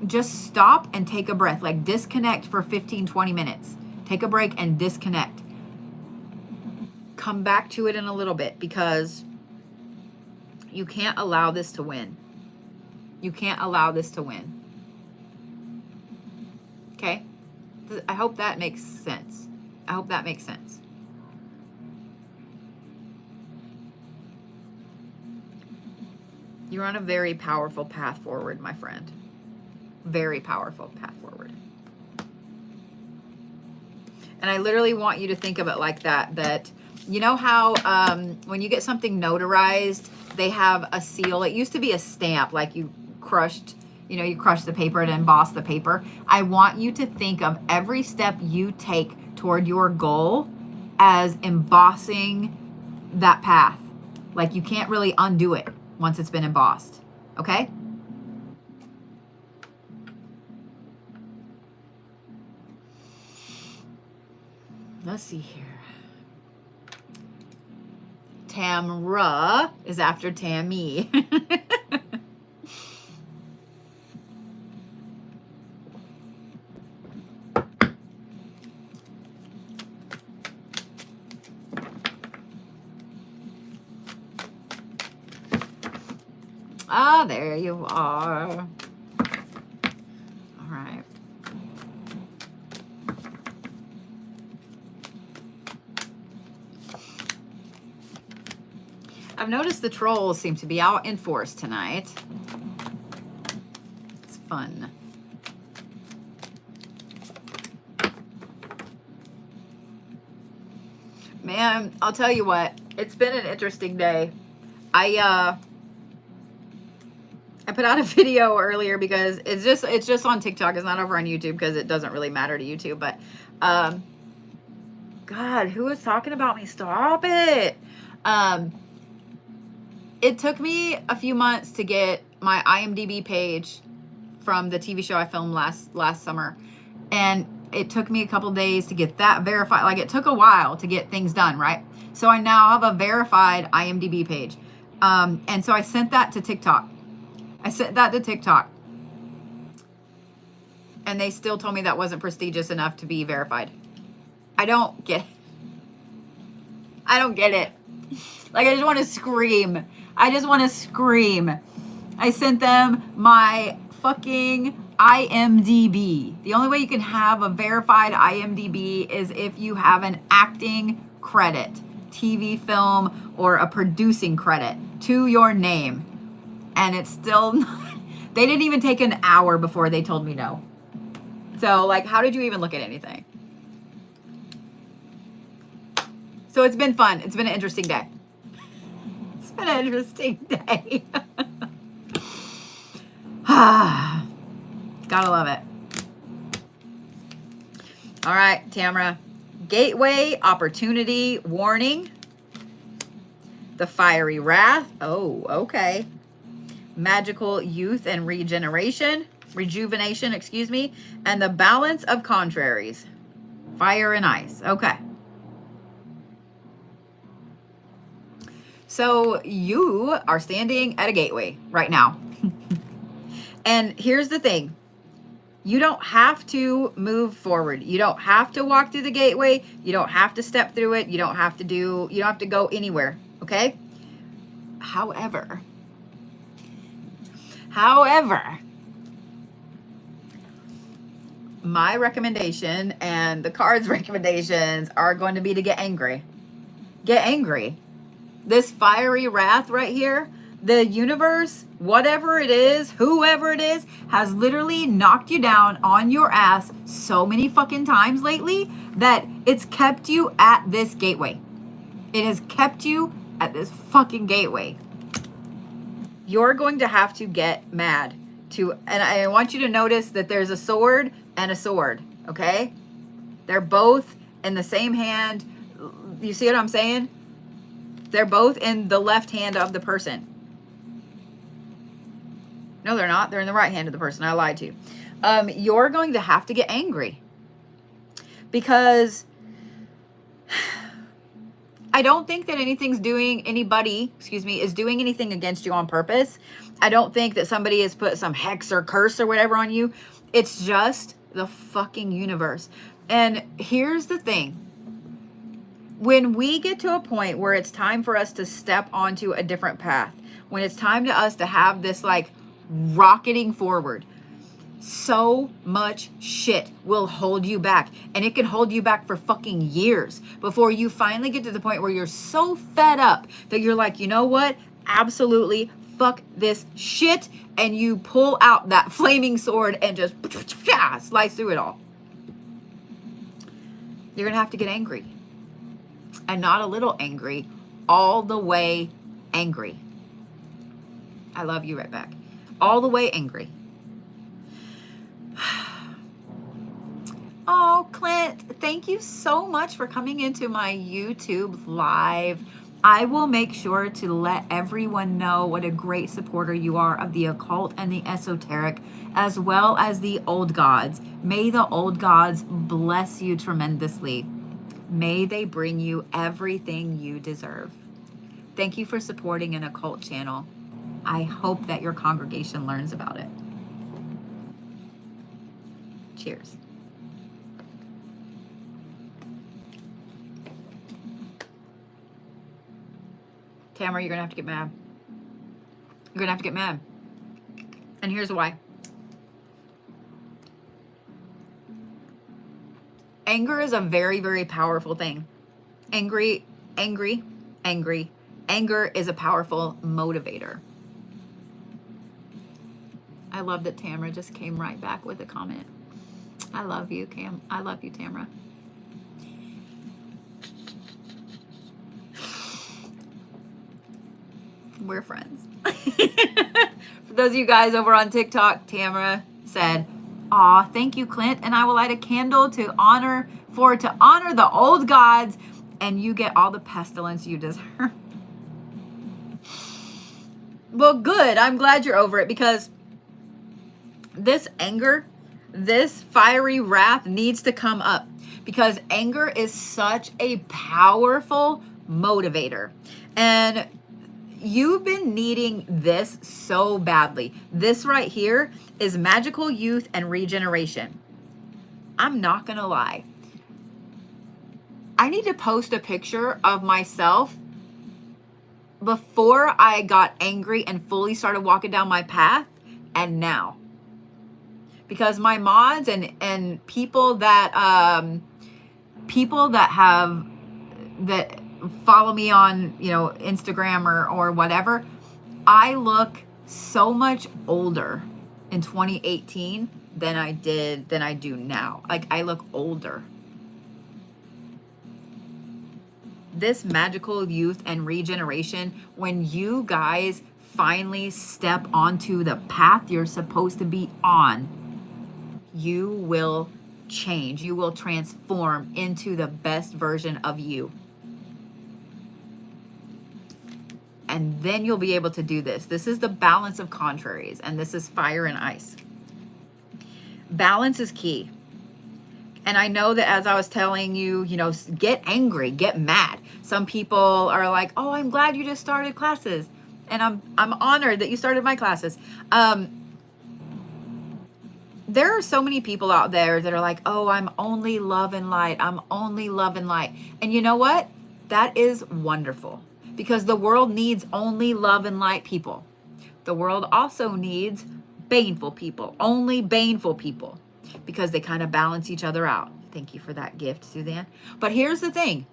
just stop and take a breath. Like disconnect for 15, 20 minutes. Take a break and disconnect. Come back to it in a little bit because you can't allow this to win. You can't allow this to win. Okay? I hope that makes sense. You're on a very powerful path forward, my friend. Very powerful path forward. And I literally want you to think of it like that you know how when you get something notarized, they have a seal. It used to be a stamp, like you crushed the paper and embossed the paper. I want you to think of every step you take toward your goal as embossing that path. Like you can't really undo it once it's been embossed. Okay? Let's see here. Tamra is after Tammie. Ah, there you are. All right. I've noticed the trolls seem to be out in force tonight. It's fun. Man, I'll tell you what, it's been an interesting day. I put out a video earlier because it's just on TikTok. It's not over on YouTube because it doesn't really matter to YouTube. But God, who is talking about me? Stop it. It took me a few months to get my IMDb page from the TV show I filmed last summer, and it took me a couple days to get that verified. Like, it took a while to get things done, right? So I now have a verified IMDb page, and so I sent that to TikTok. And they still told me that wasn't prestigious enough to be verified. I don't get it. Like, I just want to scream. I sent them my fucking IMDb. The only way you can have a verified IMDb is if you have an acting credit, TV, film, or a producing credit to your name. And it's still not, they didn't even take an hour before they told me no. So, like, how did you even look at anything? So it's been fun. It's been an interesting day. Gotta love it. All right, Tamra. Gateway, opportunity, warning. The fiery wrath. Oh, okay. Magical youth and rejuvenation, excuse me. And the balance of contraries. Fire and ice. Okay. So you are standing at a gateway right now. And here's the thing. You don't have to move forward. You don't have to walk through the gateway. You don't have to step through it. You don't have to go anywhere. Okay? However, my recommendation and the card's recommendations are going to be to get angry. Get angry. This fiery wrath right here, the universe, whatever it is, whoever it is, has literally knocked you down on your ass so many fucking times lately that it's kept you at this gateway. It has kept you at this fucking gateway. You're going to have to get mad and I want you to notice that there's a sword and a sword, okay? They're both in the same hand. You see what I'm saying? They're both in the left hand of the person. No, they're not. They're in the right hand of the person. I lied to you. You're going to have to get angry because I don't think that anybody is doing anything against you on purpose. I don't think that somebody has put some hex or curse or whatever on you. It's just the fucking universe. And here's the thing. When we get to a point where it's time for us to step onto a different path, when it's time to us to have this like rocketing forward, so much shit will hold you back. And it can hold you back for fucking years before you finally get to the point where you're so fed up that you're like, you know what? Absolutely fuck this shit. And you pull out that flaming sword and just slice through it all. You're going to have to get angry. And not a little angry, all the way angry. I love you right back. All the way angry. Oh, Clint, thank you so much for coming into my YouTube live. I will make sure to let everyone know what a great supporter you are of the occult and the esoteric, as well as the old gods. May the old gods bless you tremendously. May they bring you everything you deserve. Thank you for supporting an occult channel. I hope that your congregation learns about it. Cheers. Tamra, you're going to have to get mad. You're going to have to get mad. And here's why. Anger is a very, very powerful thing. Anger is a powerful motivator. I love that Tamra just came right back with a comment. I love you, Cam. I love you, Tamra. We're friends. For those of you guys over on TikTok, Tamra said, "Aw, thank you, Clint, and I will light a candle to honor the old gods, and you get all the pestilence you deserve." Well, good. I'm glad you're over it, because this anger, this fiery wrath needs to come up, because anger is such a powerful motivator. And you've been needing this so badly. This right here is magical youth and regeneration. I'm not going to lie. I need to post a picture of myself before I got angry and fully started walking down my path, and now. Because my mods and people that follow me on, Instagram or whatever, I look so much older in 2018 than I do now. Like, I look older. This magical youth and regeneration, when you guys finally step onto the path you're supposed to be on, you will change. You will transform into the best version of you. And then you'll be able to do this. This is the balance of contraries, and this is fire and ice. Balance is key. And I know that as I was telling you, get angry, get mad. Some people are like, "Oh, I'm glad you just started classes." And I'm honored that you started my classes. There are so many people out there that are like, "Oh, I'm only love and light. I'm only love and light." And you know what? That is wonderful, because the world needs only love and light people. The world also needs baneful people, only baneful people, because they kind of balance each other out. Thank you for that gift, Suzanne. But here's the thing.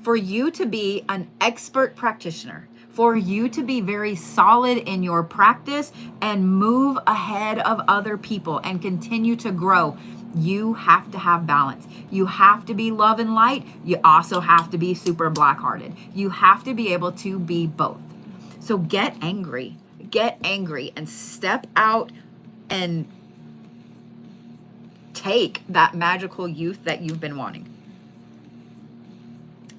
For you to be an expert practitioner, for you to be very solid in your practice and move ahead of other people and continue to grow, you have to have balance. You have to be love and light. You also have to be super black-hearted. You have to be able to be both. So get angry and step out and take that magical youth that you've been wanting.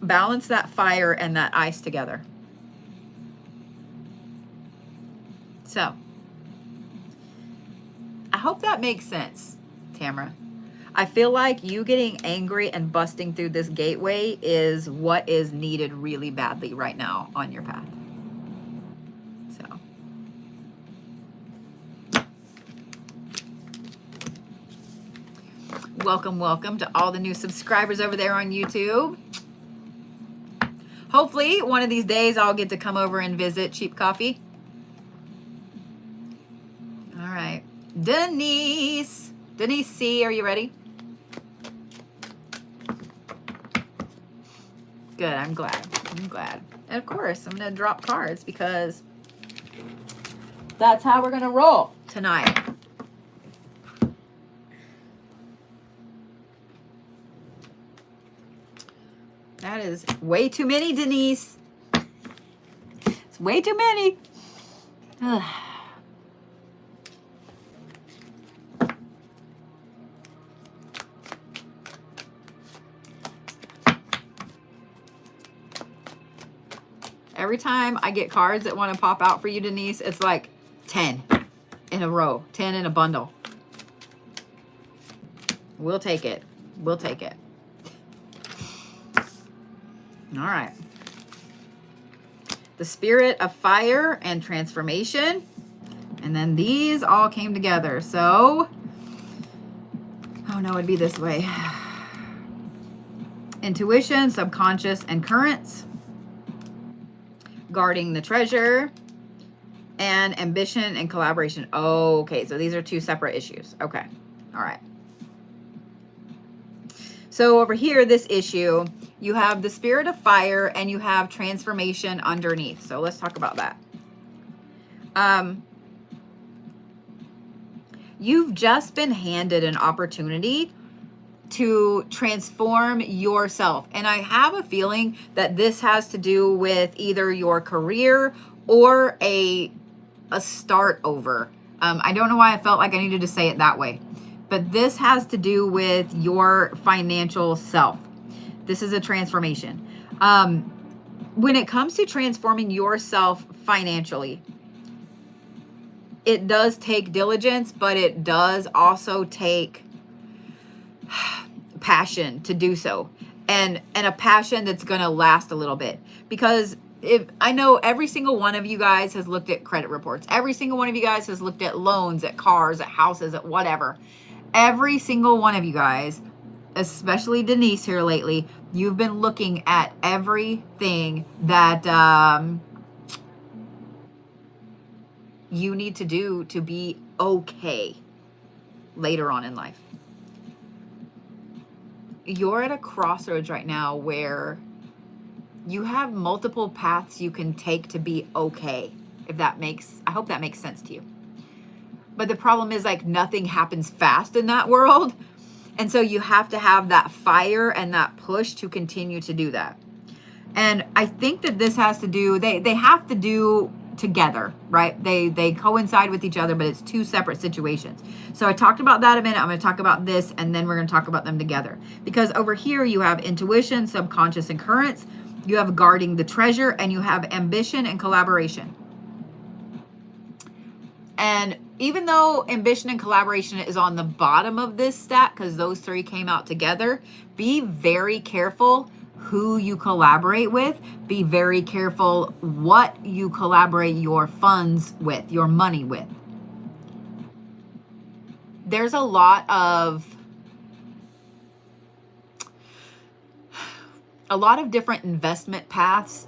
Balance that fire and that ice together. So, I hope that makes sense, Tamra. I feel like you getting angry and busting through this gateway is what is needed really badly right now on your path. So, welcome to all the new subscribers over there on YouTube. Hopefully, one of these days I'll get to come over and visit Cheap Coffee. All right. Denice C, are you ready? Good, I'm glad. And of course, I'm going to drop cards, because that's how we're going to roll tonight. That is way too many, Denice. It's way too many. Ugh. Every time I get cards that want to pop out for you, Denice, it's like 10 in a row, 10 in a bundle. We'll take it. We'll take it. All right. The spirit of fire and transformation. And then these all came together. So, oh no, it'd be this way. Intuition, subconscious, and currents. Guarding the treasure. And ambition and collaboration. Oh, okay, so these are two separate issues. Okay, all right. So over here, this issue, you have the spirit of fire and you have transformation underneath. So let's talk about that. You've just been handed an opportunity to transform yourself. And I have a feeling that this has to do with either your career or a start over. I don't know why I felt like I needed to say it that way, but this has to do with your financial self. This is a transformation. When it comes to transforming yourself financially, it does take diligence, but it does also take passion to do so, and a passion that's going to last a little bit. Because if I know every single one of you guys has looked at credit reports, every single one of you guys has looked at loans, at cars, at houses, at whatever. Every single one of you guys, especially Denice here lately, you've been looking at everything that you need to do to be okay later on in life. You're at a crossroads right now where you have multiple paths you can take to be okay. I hope that makes sense to you. But the problem is, like, nothing happens fast in that world. And so you have to have that fire and that push to continue to do that. And I think that this has to do, they have to do together, right? They coincide with each other, but it's two separate situations. So I talked about that a minute. I'm going to talk about this, and then we're going to talk about them together. Because over here you have intuition, subconscious, and currents. You have guarding the treasure, and you have ambition and collaboration. And even though ambition and collaboration is on the bottom of this stack, because those three came out together, be very careful who you collaborate with. Be very careful what you collaborate your funds with, your money with. There's a lot of different investment paths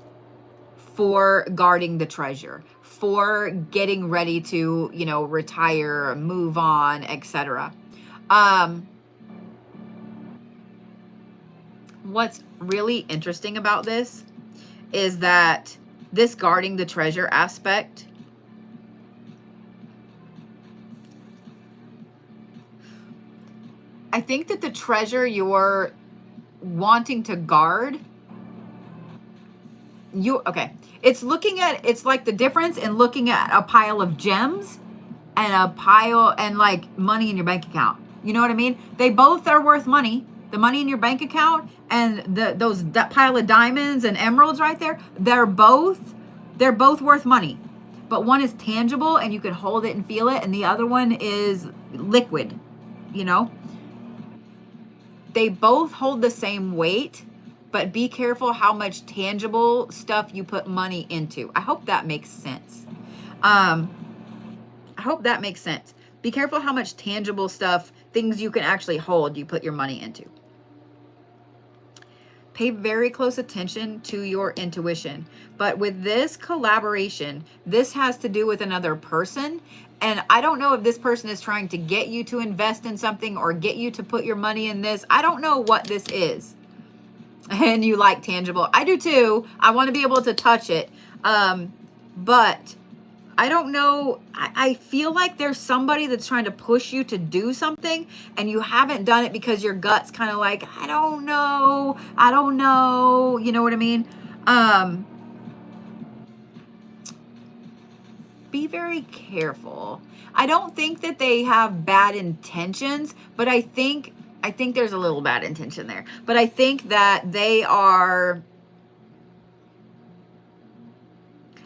for guarding the treasure, for getting ready to, retire, move on, etc. What's really interesting about this is that this guarding the treasure aspect, I think that the treasure you're wanting to guard, it's like the difference in looking at a pile of gems and a pile and like money in your bank account. You know what I mean? They both are worth money. The money in your bank account and that pile of diamonds and emeralds right there, they're both worth money. But one is tangible and you can hold it and feel it, and the other one is liquid, They both hold the same weight, but be careful how much tangible stuff you put money into. I hope that makes sense. Be careful how much tangible stuff, things you can actually hold, you put your money into. Pay very close attention to your intuition. But with this collaboration, this has to do with another person. And I don't know if this person is trying to get you to invest in something or get you to put your money in this. I don't know what this is. And you like tangible. I do too. I want to be able to touch it. But I don't know. I feel like there's somebody that's trying to push you to do something and you haven't done it because your gut's kind of like, I don't know. You know what I mean? Be very careful. I don't think that they have bad intentions, but I think there's a little bad intention there. But I think that they are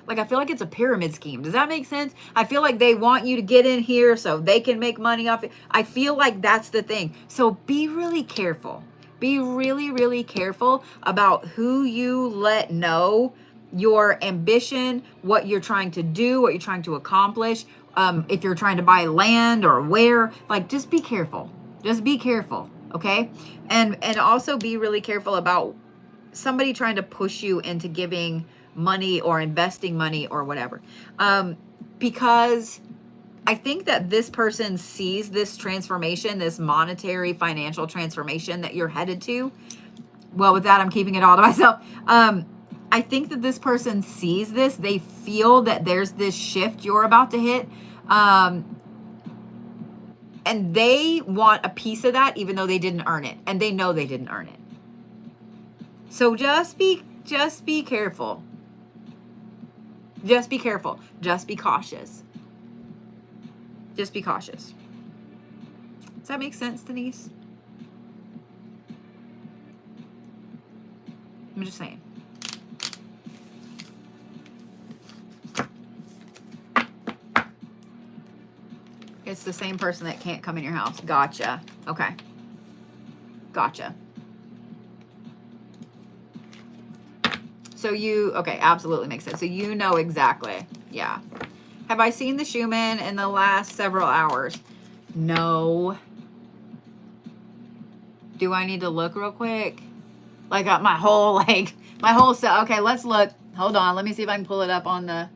Like, I feel like it's a pyramid scheme. Does that make sense? I feel like they want you to get in here so they can make money off it. I feel like that's the thing. So be really careful. Be really, really careful about who you let know your ambition, what you're trying to do, what you're trying to accomplish. If you're trying to buy land or where, like, just be careful. Just be careful. Okay. And also be really careful about somebody trying to push you into giving money or investing money or whatever. Because I think that this person sees this transformation, this monetary financial transformation that you're headed to. Well, with that, I'm keeping it all to myself. I think that this person sees this. They feel that there's this shift you're about to hit. And they want a piece of that, even though they didn't earn it. And they know they didn't earn it. So just be careful. Just be careful. Just be cautious. Just be cautious. Does that make sense, Denice? I'm just saying. It's the same person that can't come in your house. Gotcha. Okay. Gotcha. So okay, absolutely makes sense. So you know exactly. Yeah. Have I seen the Schumann in the last several hours? No. Do I need to look real quick? Like my whole set. Okay, let's look. Hold on. Let me see if I can pull it up on the.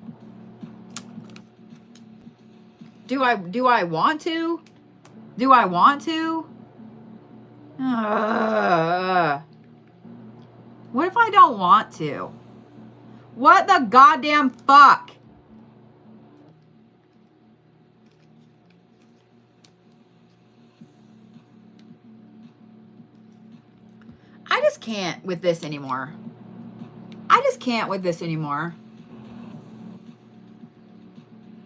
Do I want to? Do I want to? What if I don't want to? What the goddamn fuck? I just can't with this anymore. I just can't with this anymore.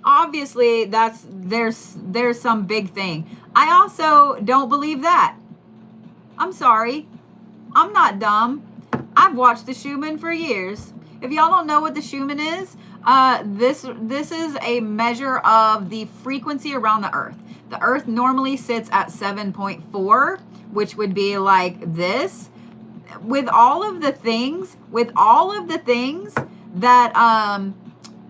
Obviously, there's some big thing. I also don't believe that. I'm sorry. I'm not dumb. I've watched the Schumann for years. If y'all don't know what the Schumann is, this is a measure of the frequency around the Earth. The Earth normally sits at 7.4, which would be like this. With all of the things that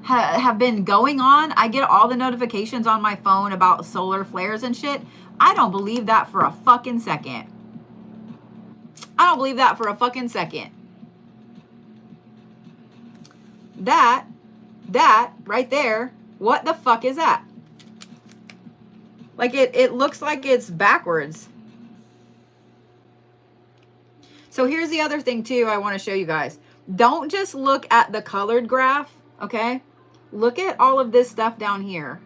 have been going on, I get all the notifications on my phone about solar flares and shit. I don't believe that for a fucking second. I don't believe that for a fucking second. That right there, what the fuck is that? Like it looks like it's backwards. So here's the other thing too I want to show you guys. Don't just look at the colored graph, okay? Look at all of this stuff down here.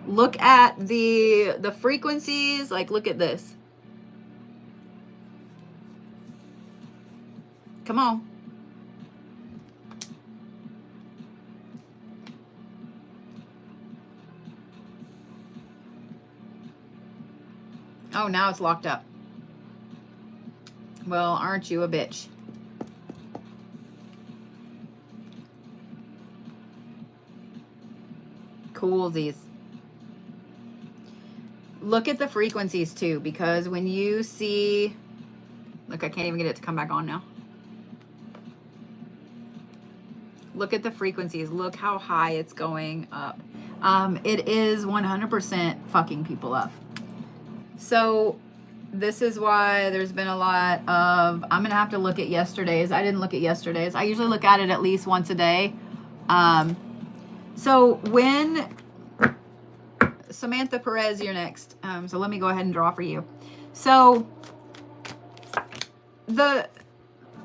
Look at the frequencies, like look at this. Come on. Oh, now it's locked up. Well, aren't you a bitch? Coolsies. Look at the frequencies too, because when you see, look, I can't even get it to come back on now. Look at the frequencies. Look how high it's going up. It is 100% fucking people up. So this is why there's been a lot of, I'm going to have to look at yesterday's. I didn't look at yesterday's. I usually look at it at least once a day. So when, Samantha Perez, you're next. So let me go ahead and draw for you. So the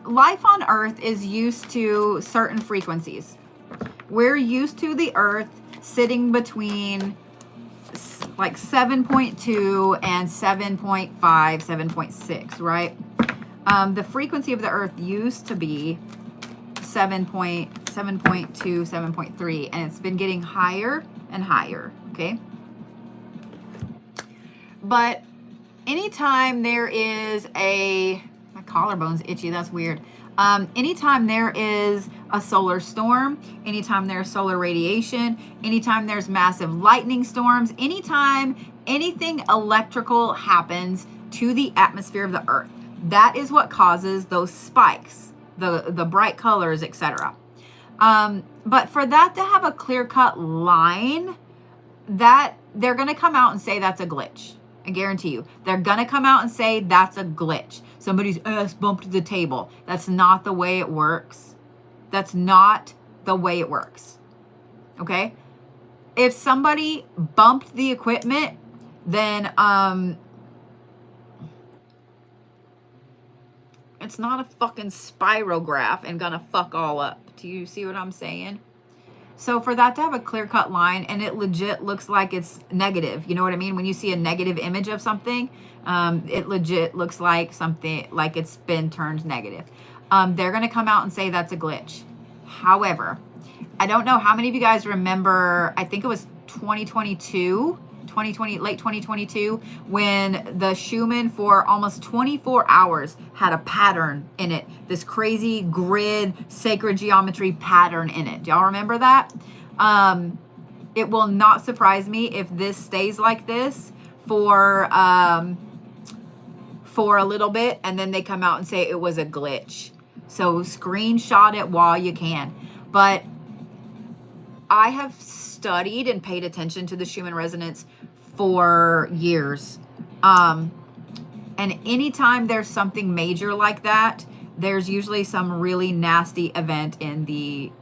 life on Earth is used to certain frequencies. We're used to the Earth sitting between like 7.2 and 7.5, 7.6, right? The frequency of the Earth used to be 7.2, 7.3, and it's been getting higher and higher, okay? But anytime there is my collarbone's itchy. That's weird. Anytime there is a solar storm, anytime there's solar radiation, anytime there's massive lightning storms, anytime anything electrical happens to the atmosphere of the earth, that is what causes those spikes, the bright colors, etc. But for that to have a clear-cut line, that they're going to come out and say that's a glitch. I guarantee you. They're going to come out and say that's a glitch. Somebody's ass bumped the table. That's not the way it works. That's not the way it works. Okay? If somebody bumped the equipment, then it's not a fucking spirograph and gonna fuck all up. Do you see what I'm saying? So for that to have a clear-cut line, and it legit looks like it's negative, you know what I mean? When you see a negative image of something, it legit looks like something, like it's been turned negative. They're going to come out and say that's a glitch. However, I don't know how many of you guys remember, I think it was 2020, late 2022, when the Schumann for almost 24 hours had a pattern in it, this crazy grid sacred geometry pattern in it. Do y'all remember that? It will not surprise me if this stays like this for a little bit, and then they come out and say it was a glitch. So screenshot it while you can. But I have studied and paid attention to the Schumann resonance for years. And anytime there's something major like that, there's usually some really nasty event in the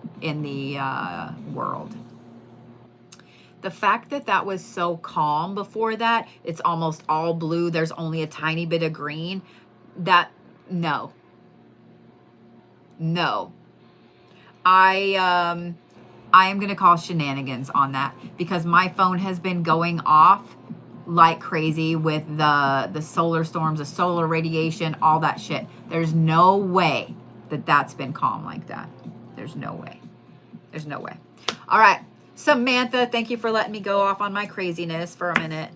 world. The fact that that was so calm before that, it's almost all blue, there's only a tiny bit of green, that, no. I am going to call shenanigans on that, because my phone has been going off like crazy with the solar storms, the solar radiation, all that shit. There's no way that that's been calm like that. There's no way. There's no way. All right. Samantha, thank you for letting me go off on my craziness for a minute.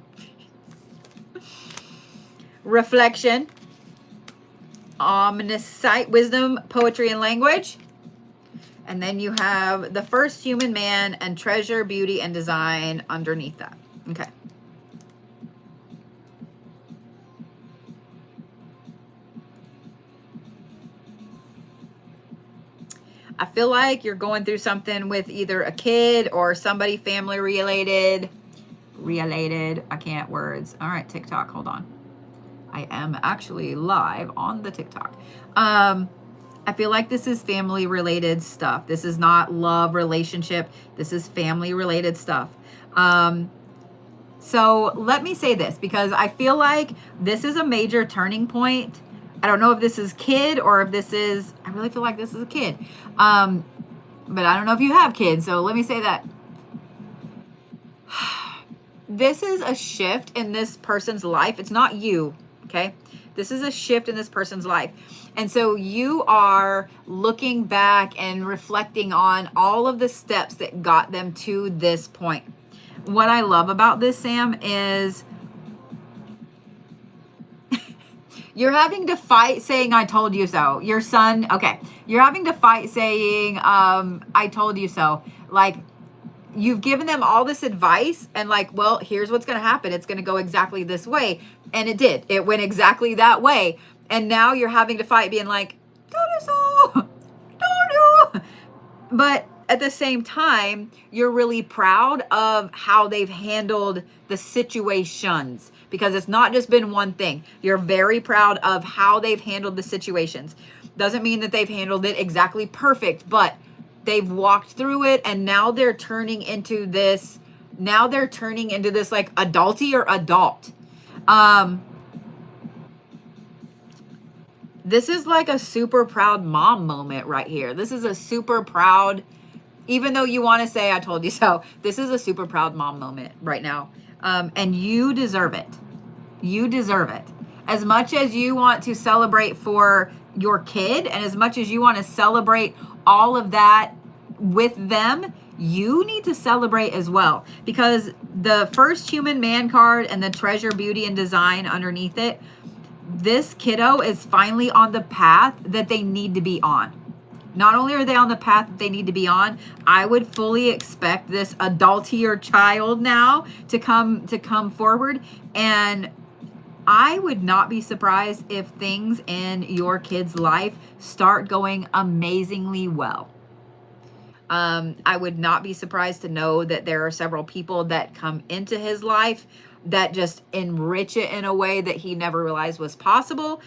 Reflection. Omniscient wisdom, poetry, and language. And then you have the first human man and treasure, beauty, and design underneath that. Okay. I feel like you're going through something with either a kid or somebody family related. I can't words. All right, TikTok, hold on. I am actually live on the TikTok. I feel like this is family related stuff. This is not love relationship. This is family related stuff. So let me say this, because I feel like this is a major turning point. I don't know if this is kid or if this is, I really feel like this is a kid. But I don't know if you have kids. So let me say that. This is a shift in this person's life. It's not you. Okay. This is a shift in this person's life. And so you are looking back and reflecting on all of the steps that got them to this point. What I love about this, Sam, is you're having to fight saying, I told you so. Your son, okay. You're having to fight saying, I told you so. Like, you've given them all this advice and like, well, here's what's going to happen. It's going to go exactly this way. And it did. It went exactly that way. And now you're having to fight being like, told you so. Told you. But at the same time, you're really proud of how they've handled the situations, because it's not just been one thing. You're very proud of how they've handled the situations. Doesn't mean that they've handled it exactly perfect, but they've walked through it, and now they're turning into this, like adulty or adult. This is like a super proud mom moment right here. This is a super proud, even though you want to say, I told you so, this is a super proud mom moment right now. And you deserve it. You deserve it. As much as you want to celebrate for your kid, and as much as you want to celebrate all of that with them, you need to celebrate as well. Because the first human man card and the treasure, beauty, and design underneath it, this kiddo is finally on the path that they need to be on. Not only are they on the path that they need to be on, I would fully expect this adultier child now to come forward, and I would not be surprised if things in your kid's life start going amazingly well. I would not be surprised to know that there are several people that come into his life that just enrich it in a way that he never realized was possible.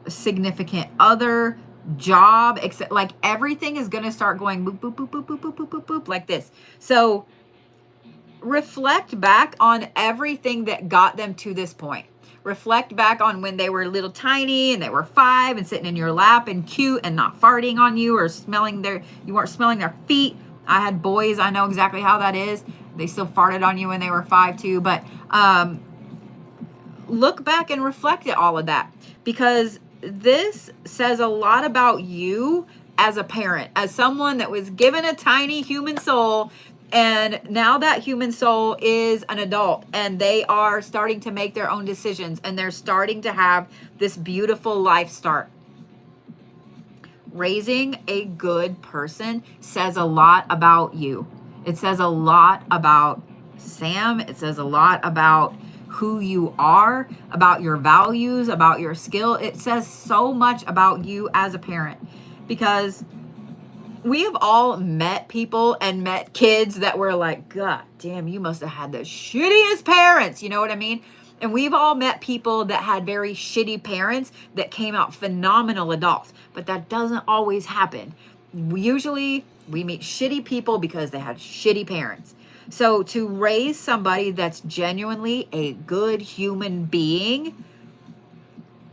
Significant other, job, except like everything is going to start going boop, boop, boop, boop, boop, boop, boop, boop, boop, like this. So reflect back on everything that got them to this point. Reflect back on when they were little tiny and they were 5 and sitting in your lap and cute and not farting on you or you weren't smelling their feet. I had boys, I know exactly how that is. They still farted on you when they were 5 too. But look back and reflect at all of that, because this says a lot about you as a parent, as someone that was given a tiny human soul, and now that human soul is an adult and they are starting to make their own decisions and they're starting to have this beautiful life start. Raising a good person says a lot about you. It says a lot about Sam. It says a lot about who you are, about your values, about your skill. It says so much about you as a parent, because we have all met people and met kids that were like, God damn, you must have had the shittiest parents. You know what I mean? And we've all met people that had very shitty parents that came out phenomenal adults, but that doesn't always happen. Usually we meet shitty people because they had shitty parents. So to raise somebody that's genuinely a good human being,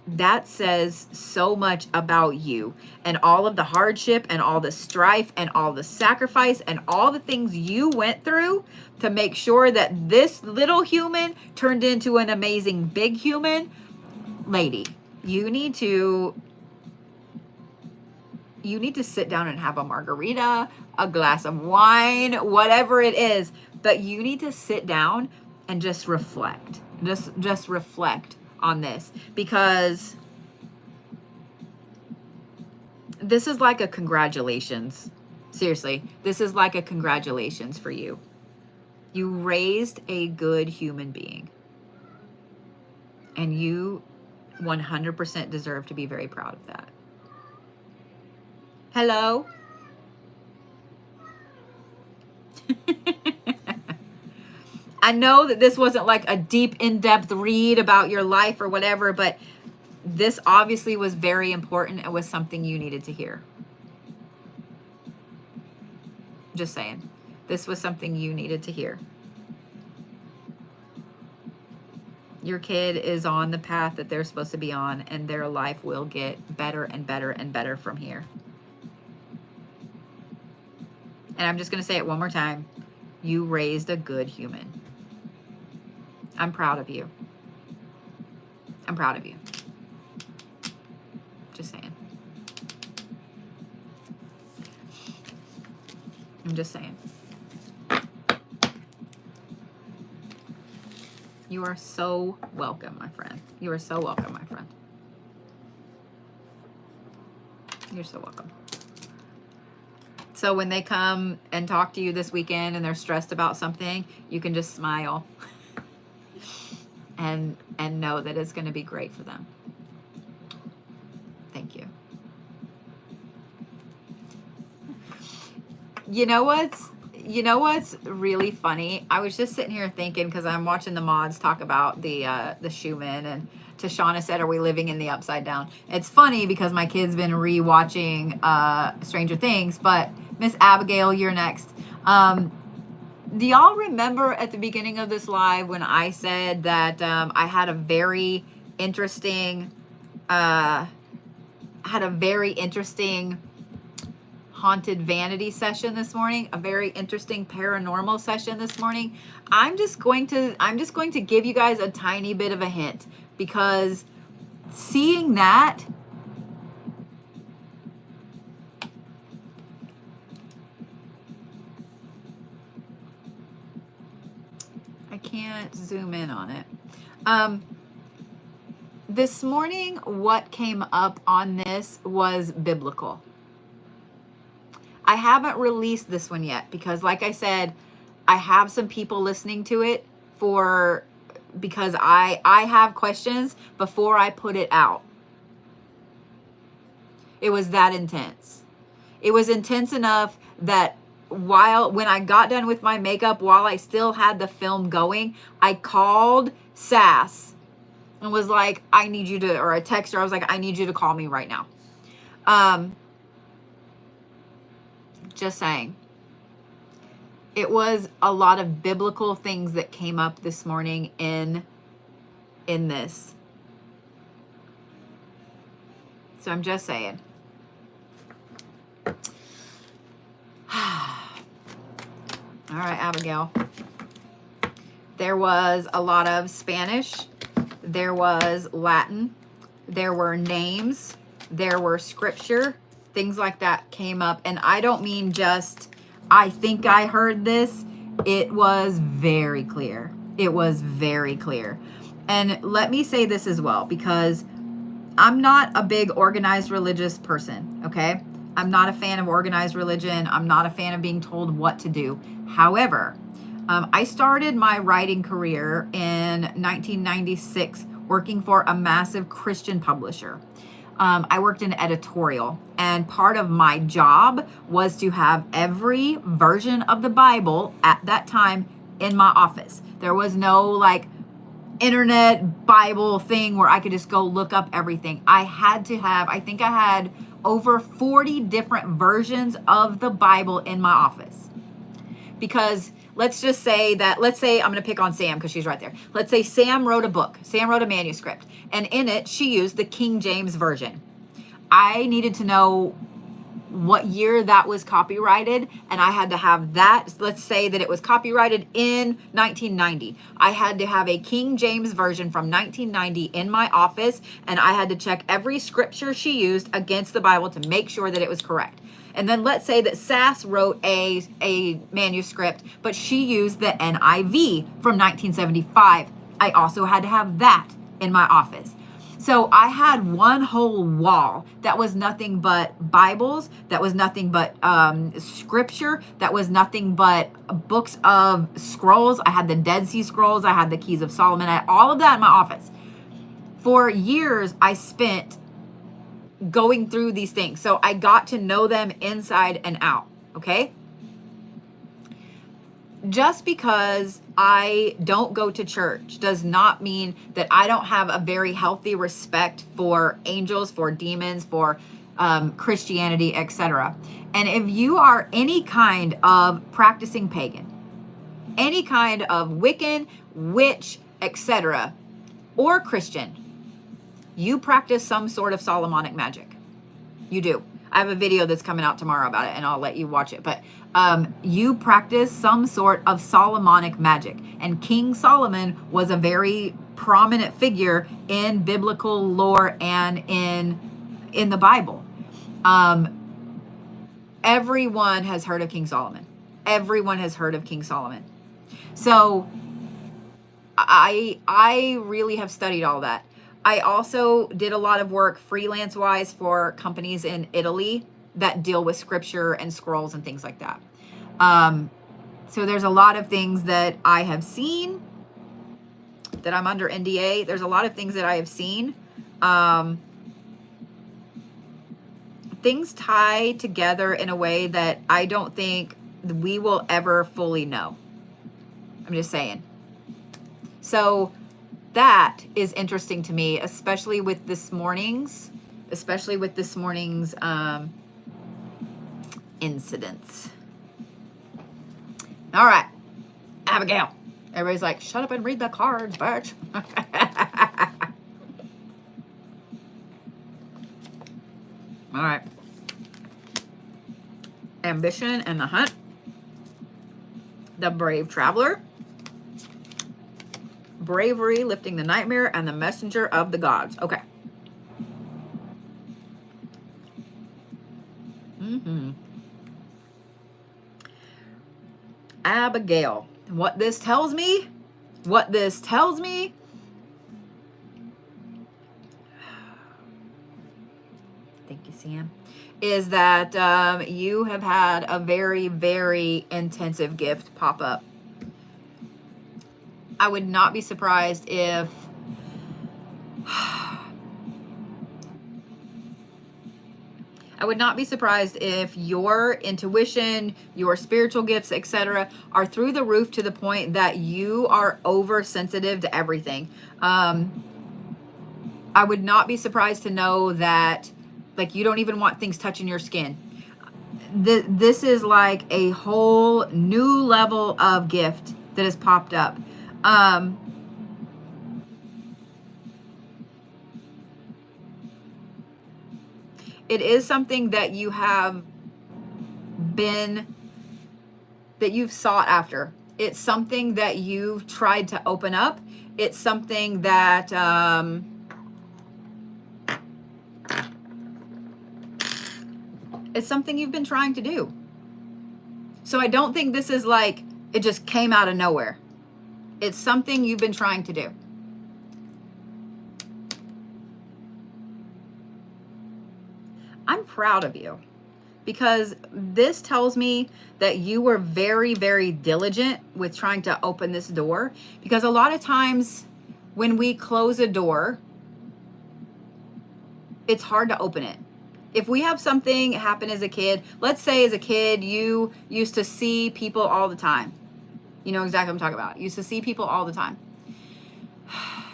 that says so much about you and all of the hardship and all the strife and all the sacrifice and all the things you went through to make sure that this little human turned into an amazing big human. Lady, you need to sit down and have a margarita, a glass of wine, whatever it is, but you need to sit down and just reflect. Just reflect on this, because this is like a congratulations. Seriously, this is like a congratulations for you. You raised a good human being, and you 100% deserve to be very proud of that. Hello? I know that this wasn't like a deep, in-depth read about your life or whatever, but this obviously was very important. It was something you needed to hear. Just saying. This was something you needed to hear. Your kid is on the path that they're supposed to be on, and their life will get better and better and better from here. And I'm just going to say it one more time. You raised a good human. I'm proud of you. I'm proud of you. Just saying. I'm just saying. You are so welcome, my friend. You are so welcome, my friend. You're so welcome. So when they come and talk to you this weekend and they're stressed about something, you can just smile and know that it's going to be great for them. Thank you. You know what's really funny? I was just sitting here thinking, because I'm watching the mods talk about the Schumann, and Tashana said, "Are we living in the upside down?" It's funny because my kid's been rewatching Stranger Things, but Miss Abigail, you're next. Do y'all remember at the beginning of this live when I said that I had a very interesting haunted vanity session this morning, a very interesting paranormal session this morning? I'm just going to give you guys a tiny bit of a hint, because seeing that, I can't zoom in on it. This morning, what came up on this was biblical. I haven't released this one yet because, like I said, I have some people listening to it because I have questions before I put it out. It was that intense. It was intense enough that when I got done with my makeup, while I still had the film going, I called Sass and was like, I need you to, or I texted her, I was like, I need you to call me right now. Just saying. It was a lot of biblical things that came up this morning in this. So I'm just saying. All right, Abigail. There was a lot of Spanish. There was Latin. There were names. There were scripture. Things like that came up. And I don't mean just, I think I heard this. It was very clear. It was very clear. And let me say this as well, because I'm not a big organized religious person, okay? I'm not a fan of organized religion. I'm not a fan of being told what to do. However, I started my writing career in 1996 working for a massive Christian publisher. I worked in editorial, and part of my job was to have every version of the Bible at that time in my office. There was no like internet Bible thing where I could just go look up everything. I had to have, I think I had over 40 different versions of the Bible in my office. Because let's say I'm going to pick on Sam because she's right there. Let's say Sam wrote a book. Sam wrote a manuscript. And in it, she used the King James Version. I needed to know what year that was copyrighted, and I had to have that. Let's say that it was copyrighted in 1990. I had to have a King James Version from 1990 in my office, and I had to check every scripture she used against the Bible to make sure that it was correct. And then let's say that Sass wrote a manuscript, but she used the NIV from 1975. I also had to have that in my office. So I had one whole wall that was nothing but Bibles, that was nothing but scripture, that was nothing but books of scrolls. I had the Dead Sea Scrolls, I had the Keys of Solomon, I had all of that in my office. For years, I spent going through these things. So I got to know them inside and out, okay? Just because I don't go to church does not mean that I don't have a very healthy respect for angels, for demons, for Christianity, etc. And if you are any kind of practicing pagan, any kind of Wiccan, witch, etc., or Christian, you practice some sort of Solomonic magic. You do. I have a video that's coming out tomorrow about it, and I'll let you watch it. But you practice some sort of Solomonic magic. And King Solomon was a very prominent figure in biblical lore and in the Bible. Everyone has heard of King Solomon. Everyone has heard of King Solomon. So I really have studied all that. I also did a lot of work freelance-wise for companies in Italy that deal with scripture and scrolls and things like that. So there's a lot of things that I have seen that I'm under NDA. There's a lot of things that I have seen. Things tie together in a way that I don't think we will ever fully know. I'm just saying. So that is interesting to me, especially with this morning's incidents. All right, Abigail. Everybody's like, shut up and read the cards, bitch. All right. Ambition and the Hunt. The Brave Traveler. Bravery, Lifting the Nightmare, and the Messenger of the Gods. Okay. Abigail. What this tells me Thank you, Sam. Is that you have had a very, very intensive gift pop up. I would not be surprised if I would not be surprised if your intuition, your spiritual gifts, etc., are through the roof to the point that you are oversensitive to everything. I would not be surprised to know that, like, you don't even want things touching your skin. This is like a whole new level of gift that has popped up. It is something that you have that you've sought after. It's something that you've tried to open up. It's something that it's something you've been trying to do. So I don't think this is like it just came out of nowhere. It's something you've been trying to do. I'm proud of you, because this tells me that you were very, very diligent with trying to open this door. Because a lot of times when we close a door, it's hard to open it. If we have something happen as a kid, let's say as a kid, you used to see people all the time. You know exactly what I'm talking about. You used to see people all the time.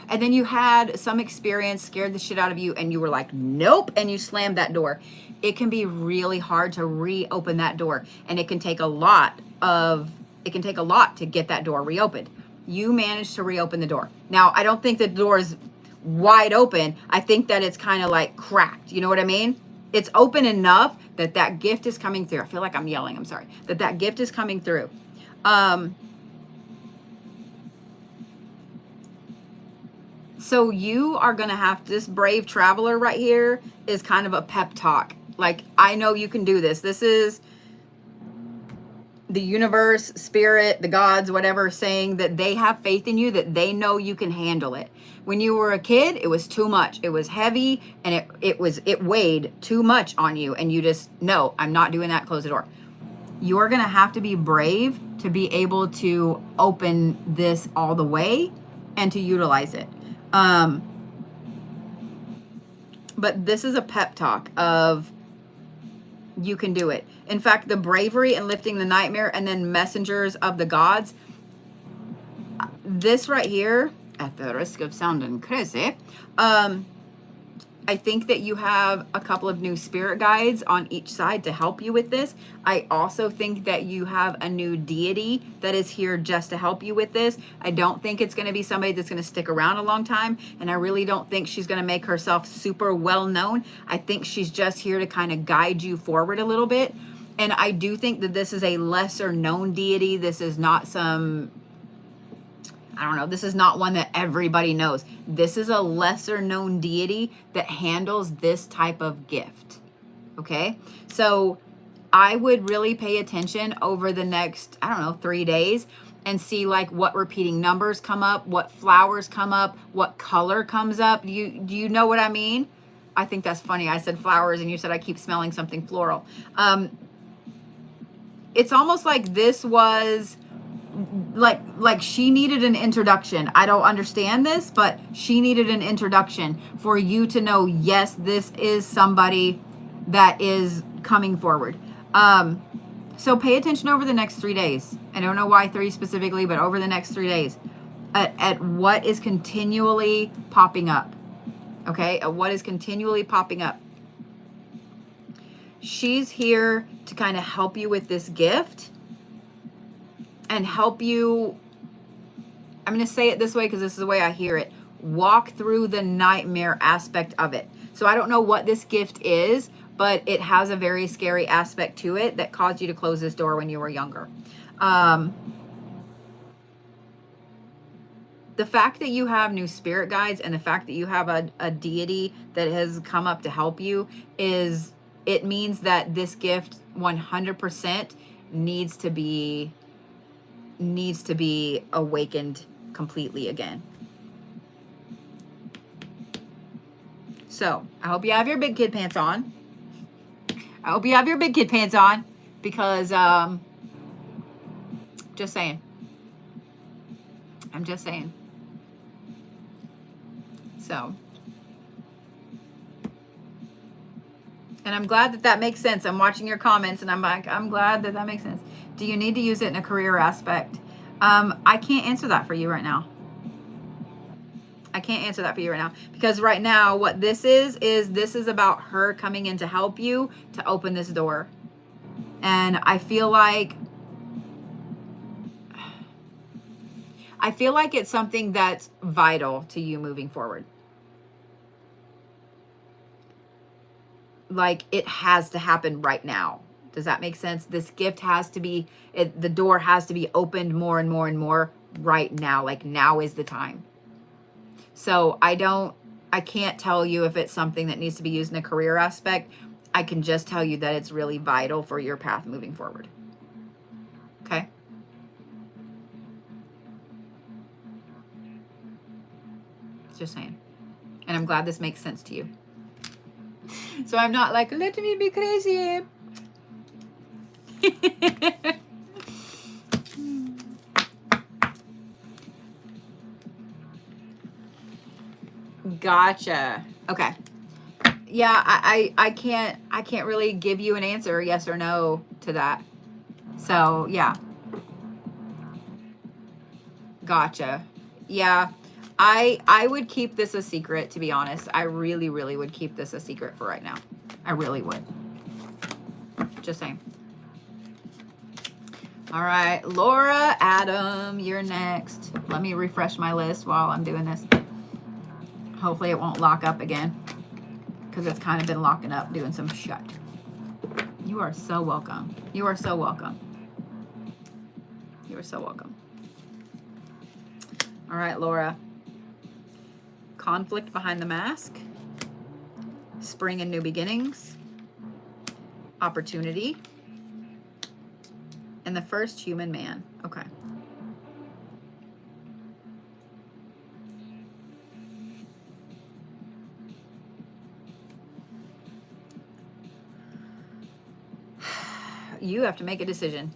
And then you had some experience, scared the shit out of you, and you were like, nope, and you slammed that door. It can be really hard to reopen that door, and it can take a lot to get that door reopened. You managed to reopen the door. Now, I don't think the door is wide open. I think that it's kind of like cracked. You know what I mean? It's open enough that that gift is coming through. I feel like I'm yelling. I'm sorry. That gift is coming through. So you are going to have this brave traveler right here is kind of a pep talk. Like, I know you can do this. This is the universe, spirit, the gods, whatever, saying that they have faith in you, that they know you can handle it. When you were a kid, it was too much. It was heavy, and it weighed too much on you. And you just, no, I'm not doing that. Close the door. You're going to have to be brave to be able to open this all the way and to utilize it. But this is a pep talk of you can do it. In fact, the bravery and lifting the nightmare and then messengers of the gods, this right here, at the risk of sounding crazy, I think that you have a couple of new spirit guides on each side to help you with this. I also think that you have a new deity that is here just to help you with this. I don't think it's going to be somebody that's going to stick around a long time. And I really don't think she's going to make herself super well known. I think she's just here to kind of guide you forward a little bit. And I do think that this is a lesser known deity. This is not some, I don't know, this is not one that everybody knows. This is a lesser known deity that handles this type of gift. Okay? So I would really pay attention over the next, 3 days and see like what repeating numbers come up, what flowers come up, what color comes up. Do you know what I mean? I think that's funny. I said flowers and you said I keep smelling something floral. It's almost like this was like she needed an introduction. I don't understand this, but she needed an introduction for you to know, yes, this is somebody that is coming forward. So pay attention over the next 3 days. I don't know why 3 specifically, but over the next 3 days at what is continually popping up. Okay? At what is continually popping up. She's here to kind of help you with this gift and help you, I'm going to say it this way because this is the way I hear it, walk through the nightmare aspect of it. So I don't know what this gift is, but it has a very scary aspect to it that caused you to close this door when you were younger. The fact that you have new spirit guides and the fact that you have a deity that has come up to help you it means that this gift 100% needs to be awakened completely again. So I hope you have your big kid pants on. I hope you have your big kid pants on, because just saying. I'm just saying. So, and I'm glad that that makes sense. I'm watching your comments and I'm like, I'm glad that that makes sense. Do you need to use it in a career aspect? I can't answer that for you right now. I can't answer that for you right now, because right now what this is this is about her coming in to help you to open this door. And I feel like it's something that's vital to you moving forward. Like, it has to happen right now. Does that make sense? This gift has to be, the door has to be opened more and more and more right now. Like, now is the time. So I can't tell you if it's something that needs to be used in a career aspect. I can just tell you that it's really vital for your path moving forward. Okay? Just saying. And I'm glad this makes sense to you. So I'm not like, let me be crazy. Gotcha. Okay. Yeah, I can't really give you an answer, yes or no, to that. So yeah. Gotcha. Yeah. I would keep this a secret, to be honest. I really, really would keep this a secret for right now. I really would. Just saying. All right, Laura, Adam, you're next. Let me refresh my list while I'm doing this. Hopefully it won't lock up again, because it's kind of been locking up doing some shit. You are so welcome. You are so welcome. You are so welcome. All right, Laura. Conflict behind the mask. Spring and new beginnings. Opportunity. And the first human man. Okay. You have to make a decision.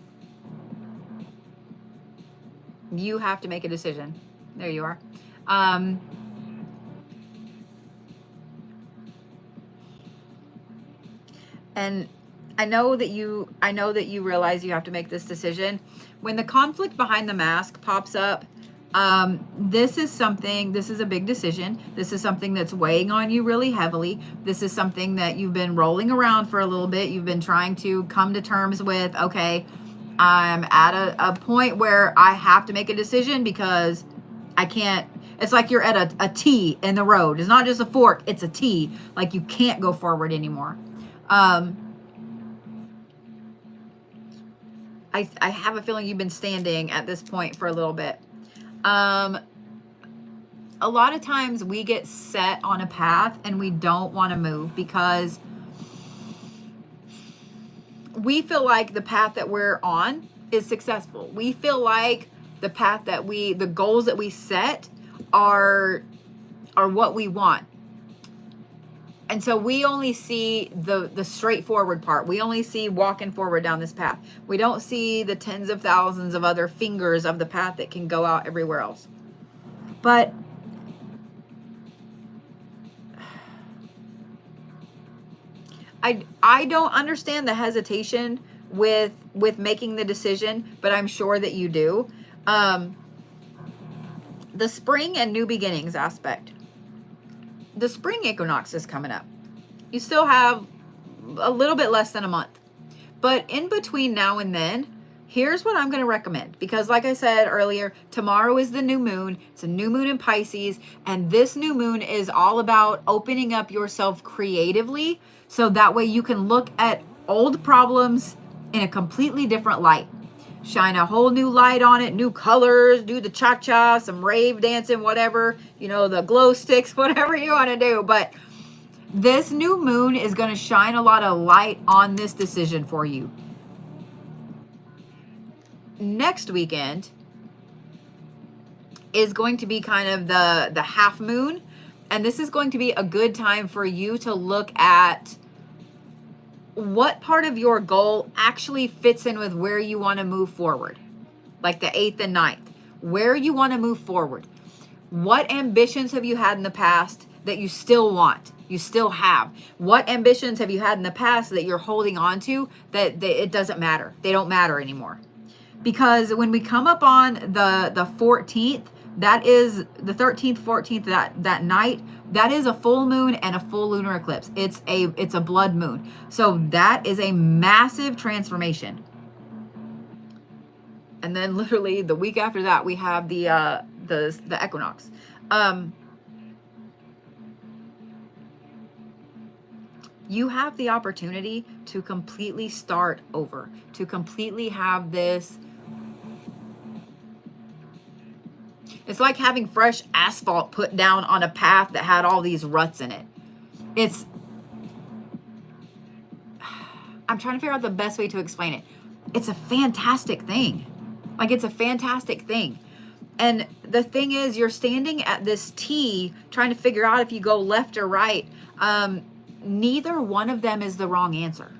You have to make a decision. There you are. And I know that you realize you have to make this decision. When the conflict behind the mask pops up, this is a big decision. This is something that's weighing on you really heavily. This is something that you've been rolling around for a little bit. You've been trying to come to terms with, okay, I'm at a point where I have to make a decision, because I can't. It's like you're at a T in the road. It's not just a fork, it's a T. Like, you can't go forward anymore. I have a feeling you've been standing at this point for a little bit. A lot of times we get set on a path and we don't want to move, because we feel like the path that we're on is successful. We feel like the path that the goals that we set are what we want. And so we only see the straightforward part. We only see walking forward down this path. We don't see the tens of thousands of other fingers of the path that can go out everywhere else. But I don't understand the hesitation with making the decision, but I'm sure that you do. The spring and new beginnings aspect. The spring equinox is coming up. You still have a little bit less than a month. But in between now and then, here's what I'm going to recommend. Because like I said earlier, tomorrow is the new moon. It's a new moon in Pisces. And this new moon is all about opening up yourself creatively, so that way you can look at old problems in a completely different light. Shine a whole new light on it, new colors, do the cha-cha, some rave dancing, whatever, the glow sticks, whatever you want to do. But this new moon is going to shine a lot of light on this decision for you. Next weekend is going to be kind of the half moon. And this is going to be a good time for you to look at what part of your goal actually fits in with where you want to move forward? Like the 8th and 9th, where you want to move forward. What ambitions have you had in the past that you still want? You still have. What ambitions have you had in the past that you're holding on to that it doesn't matter? They don't matter anymore. Because when we come up on the 14th, that is the 13th, 14th, that night, that is a full moon and a full lunar eclipse. It's a blood moon. So that is a massive transformation. And then literally the week after that, we have the equinox. You have the opportunity to completely start over, to completely have this. It's like having fresh asphalt put down on a path that had all these ruts in it. I'm trying to figure out the best way to explain it. It's a fantastic thing. Like, it's a fantastic thing. And the thing is, you're standing at this T trying to figure out if you go left or right. Neither one of them is the wrong answer.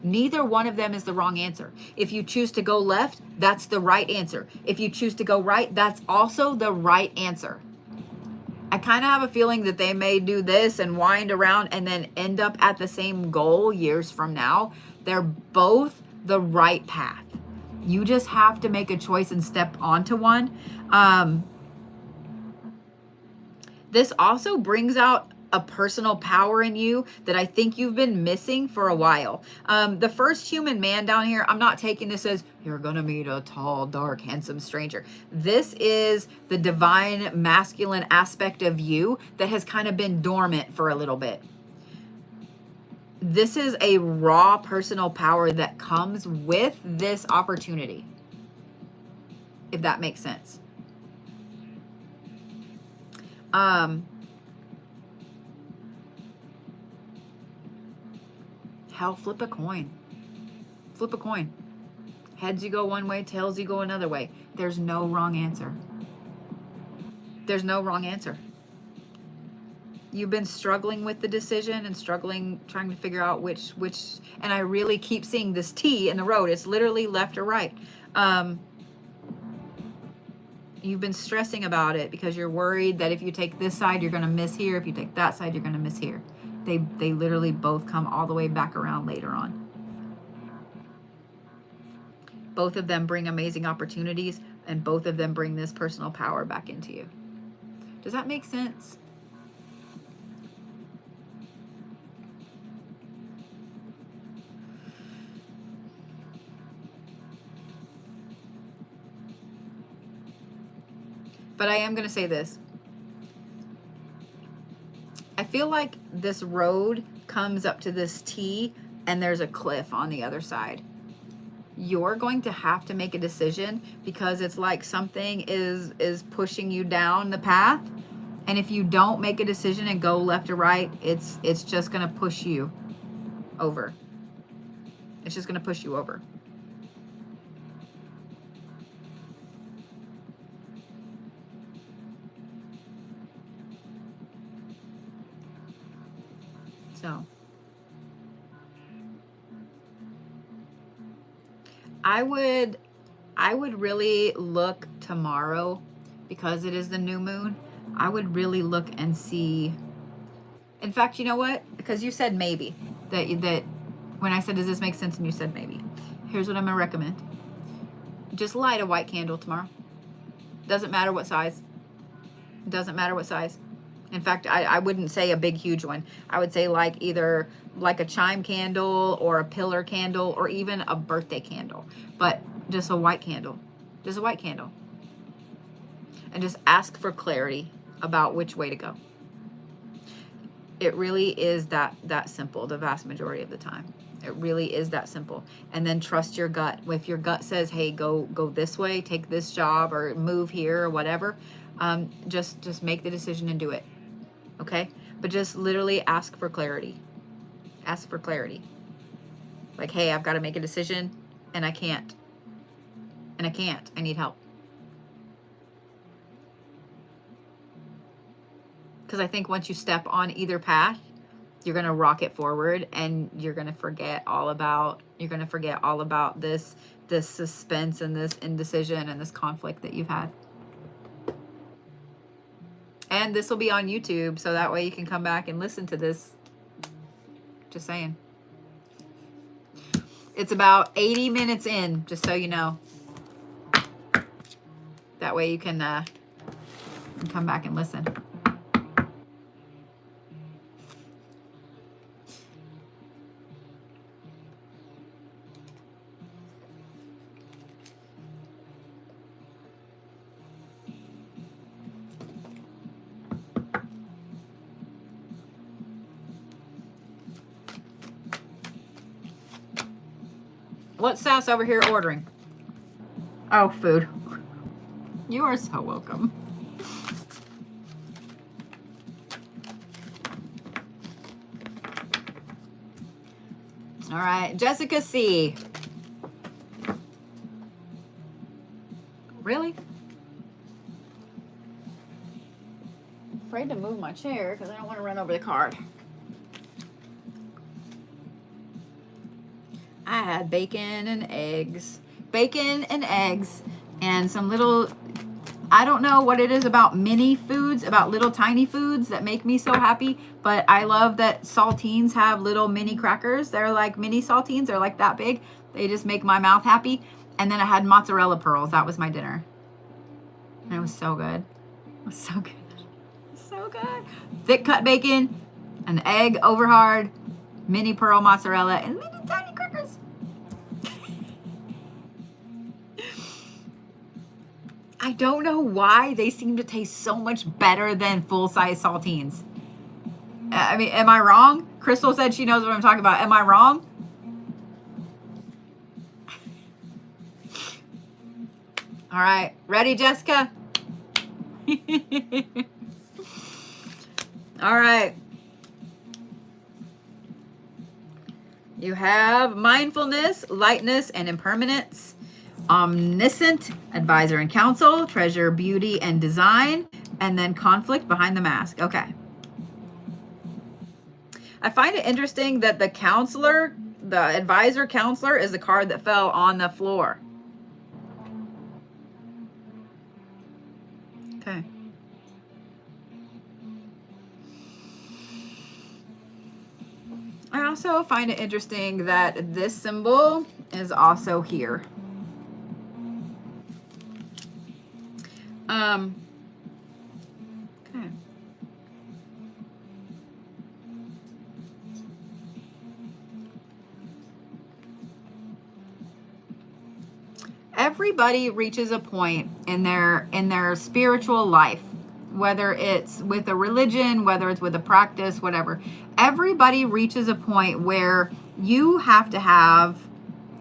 Neither one of them is the wrong answer. If you choose to go left, that's the right answer. If you choose to go right, that's also the right answer. I kind of have a feeling that they may do this and wind around and then end up at the same goal years from now. They're both the right path. You just have to make a choice and step onto one. This also brings out a personal power in you that I think you've been missing for a while. The first human man down here, I'm not taking this as you're gonna meet a tall, dark, handsome stranger. This is the divine masculine aspect of you that has kind of been dormant for a little bit. This is a raw personal power that comes with this opportunity, if that makes sense. Hell, flip a coin. Flip a coin. Heads you go one way, tails you go another way. There's no wrong answer. There's no wrong answer. You've been struggling with the decision and struggling, trying to figure out which, and I really keep seeing this T in the road. It's literally left or right. You've been stressing about it because you're worried that if you take this side, you're going to miss here. If you take that side, you're going to miss here. They literally both come all the way back around later on. Both of them bring amazing opportunities, and both of them bring this personal power back into you. Does that make sense? But I am going to say this. I feel like this road comes up to this T and there's a cliff on the other side. You're going to have to make a decision because it's like something is pushing you down the path. And if you don't make a decision and go left or right, it's just going to push you over. It's just going to push you over. So I would really look tomorrow, because it is the new moon. I would really look and see. In fact, you know what? Because you said maybe that when I said, does this make sense? And you said maybe. Here's what I'm going to recommend. Just light a white candle tomorrow. Doesn't matter what size. Doesn't matter what size. In fact, I wouldn't say a big, huge one. I would say like either like a chime candle or a pillar candle or even a birthday candle. But just a white candle. Just a white candle. And just ask for clarity about which way to go. It really is that simple the vast majority of the time. It really is that simple. And then trust your gut. If your gut says, hey, go this way, take this job or move here or whatever, just make the decision and do it. Okay? But just literally ask for clarity. Ask for clarity. Like, hey, I've got to make a decision and I can't. And I can't. I need help. Because I think once you step on either path, You're going to rock it forward, and you're going to forget all about this suspense and this indecision and this conflict that you've had. And this will be on YouTube, so that way you can come back and listen to this. Just saying. It's about 80 minutes in, just so you know. That way you can come back and listen. What's Sass over here ordering? Oh, food. You are so welcome. All right, Jessica C. Really? Afraid to move my chair because I don't want to run over the card. I had bacon and eggs. Bacon and eggs and some little, I don't know what it is about mini foods, about little tiny foods that make me so happy, but I love that saltines have little mini crackers. They're like mini saltines. They're like that big. They just make my mouth happy. And then I had mozzarella pearls. That was my dinner. And it was so good. It was so good. So good. Thick cut bacon, an egg over hard, mini pearl mozzarella, and mini tiny crackers. I don't know why they seem to taste so much better than full-size saltines. I mean, am I wrong? Crystal said she knows what I'm talking about. Am I wrong? All right. Ready, Jessica? All right. You have mindfulness, lightness, and impermanence. Omniscient, advisor and counsel, treasure, beauty, and design, and then conflict behind the mask. Okay. I find it interesting that the counselor, the advisor counselor, is the card that fell on the floor. Okay. I also find it interesting that this symbol is also here. Okay. Everybody reaches a point in their spiritual life, whether it's with a religion, whether it's with a practice, whatever. Everybody reaches a point where you have to have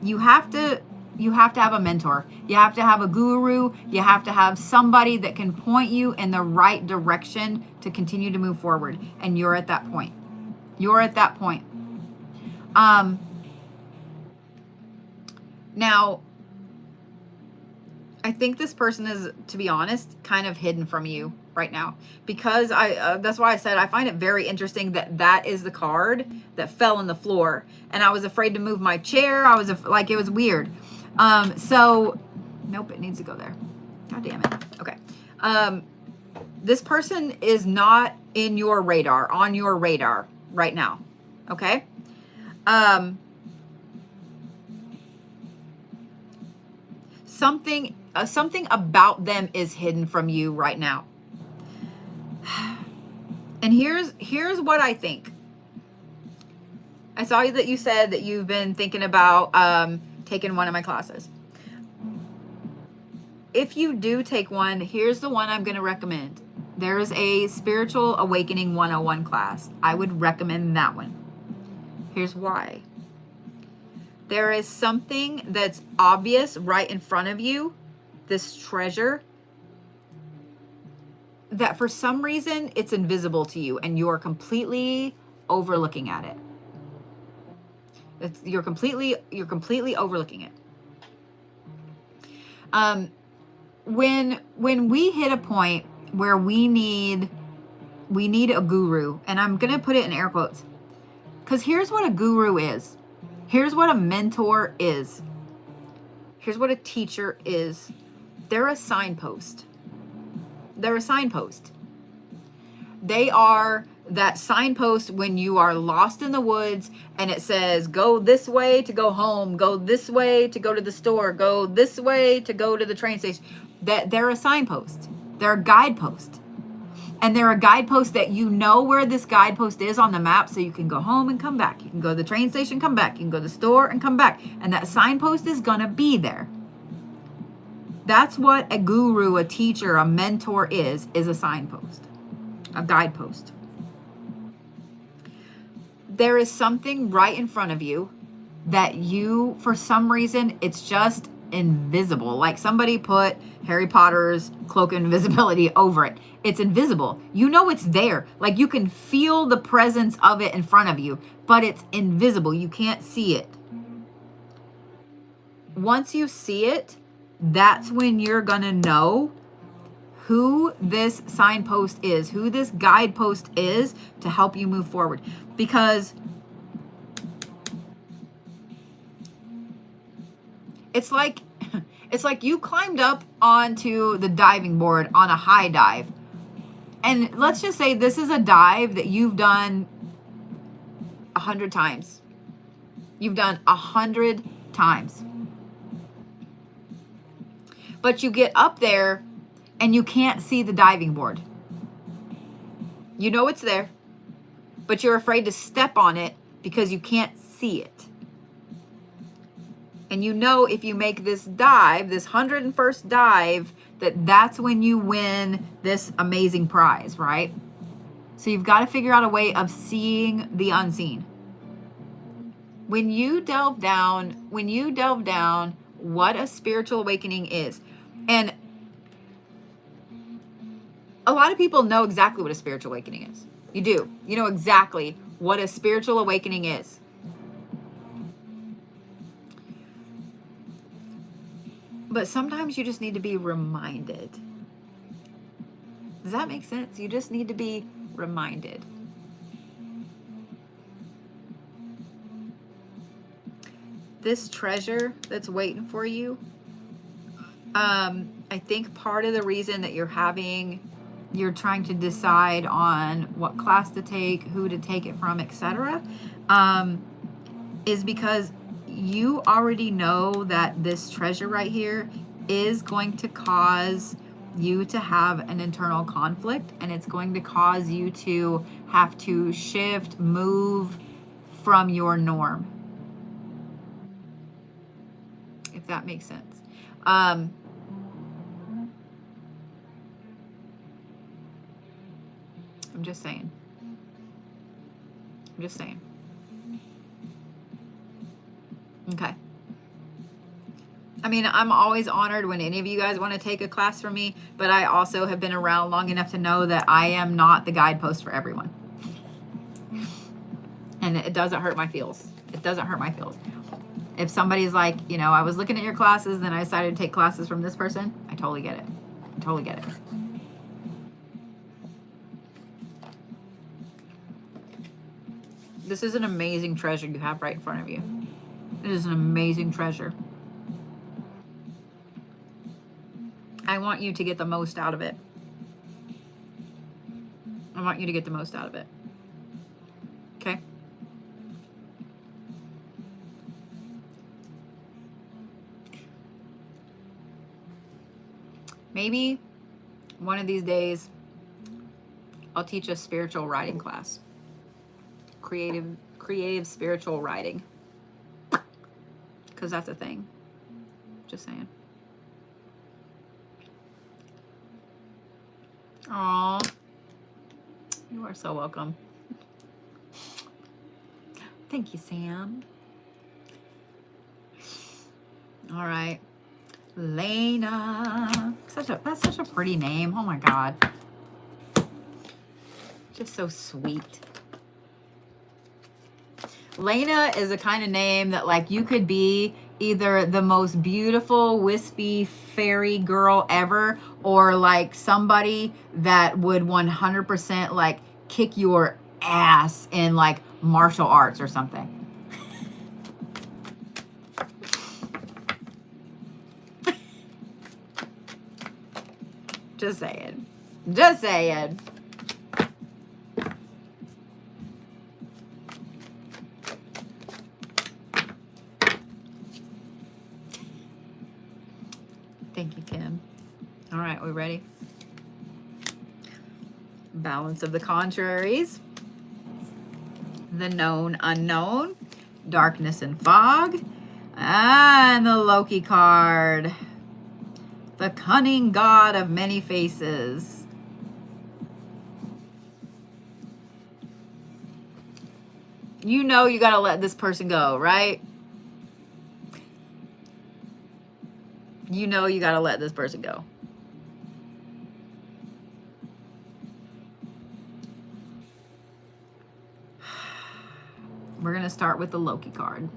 a mentor. You have to have a guru. You have to have somebody that can point you in the right direction to continue to move forward. And you're at that point. You're at that point. Now, I think this person is, to be honest, kind of hidden from you right now, because that's why I said I find it very interesting that is the card that fell on the floor, and I was afraid to move my chair. I was like, it was weird. So nope, it needs to go there. God damn it. Okay. This person is not on your radar right now. Okay. Something about them is hidden from you right now. And here's what I think. I saw that you said that you've been thinking about taking one of my classes. If you do take one, here's the one I'm going to recommend. There's a Spiritual Awakening 101 class. I would recommend that one. Here's why. There is something that's obvious right in front of you, this treasure, that for some reason it's invisible to you and you're completely overlooking at it. You're completely overlooking it. When we hit a point where we need a guru, and I'm going to put it in air quotes, Because here's what a guru is. Here's what a mentor is. Here's what a teacher is. They're a signpost. They're a signpost. They are that signpost when you are lost in the woods and it says, go this way to go home, go this way to go to the store, go this way to go to the train station. That they're a signpost. They're a guidepost. And they're a guidepost that you know where this guidepost is on the map, so you can go home and come back. You can go to the train station, come back. You can go to the store and come back. And that signpost is going to be there. That's what a guru, a teacher, a mentor is a signpost, a guidepost. There is something right in front of you that you, for some reason, it's just invisible. Like somebody put Harry Potter's cloak of invisibility over it. It's invisible. You know it's there. Like you can feel the presence of it in front of you, but it's invisible. You can't see it. Once you see it, that's when you're going to know who this signpost is, who this guidepost is to help you move forward. Because it's like you climbed up onto the diving board on a high dive. And let's just say this is a dive that you've done 100 times. You've done 100 times. But you get up there and you can't see the diving board. You know it's there, but you're afraid to step on it because you can't see it. And you know if you make this dive, this 101st dive, that's when you win this amazing prize, right? So you've got to figure out a way of seeing the unseen. When you delve down what a spiritual awakening is. And a lot of people know exactly what a spiritual awakening is. You do. You know exactly what a spiritual awakening is. But sometimes you just need to be reminded. Does that make sense? You just need to be reminded. This treasure that's waiting for you, I think part of the reason that you're trying to decide on what class to take, who to take it from, etc., is because you already know that this treasure right here is going to cause you to have an internal conflict, and it's going to cause you to have to shift, move from your norm. If that makes sense. I'm just saying. Okay. I mean, I'm always honored when any of you guys want to take a class from me, but I also have been around long enough to know that I am not the guidepost for everyone. And it doesn't hurt my feels. It doesn't hurt my feels. If somebody's like, I was looking at your classes, then I decided to take classes from this person, I totally get it. I totally get it. This is an amazing treasure you have right in front of you. It is an amazing treasure. I want you to get the most out of it. I want you to get the most out of it. Okay? Maybe one of these days I'll teach a spiritual writing class. Creative spiritual writing. Because that's a thing. Just saying. Aw. You are so welcome. Thank you, Sam. All right. Laina. That's such a pretty name. Oh my God. Just so sweet. Laina is a kind of name that, like, you could be either the most beautiful, wispy fairy girl ever, or like somebody that would 100% like kick your ass in like martial arts or something. Just saying. Just saying. Thank you, Kim. All right, we ready? Balance of the contraries. The known unknown. Darkness and fog. And the Loki card. The cunning god of many faces. You know you gotta let this person go, right? You know you gotta let this person go. We're gonna start with the Loki card.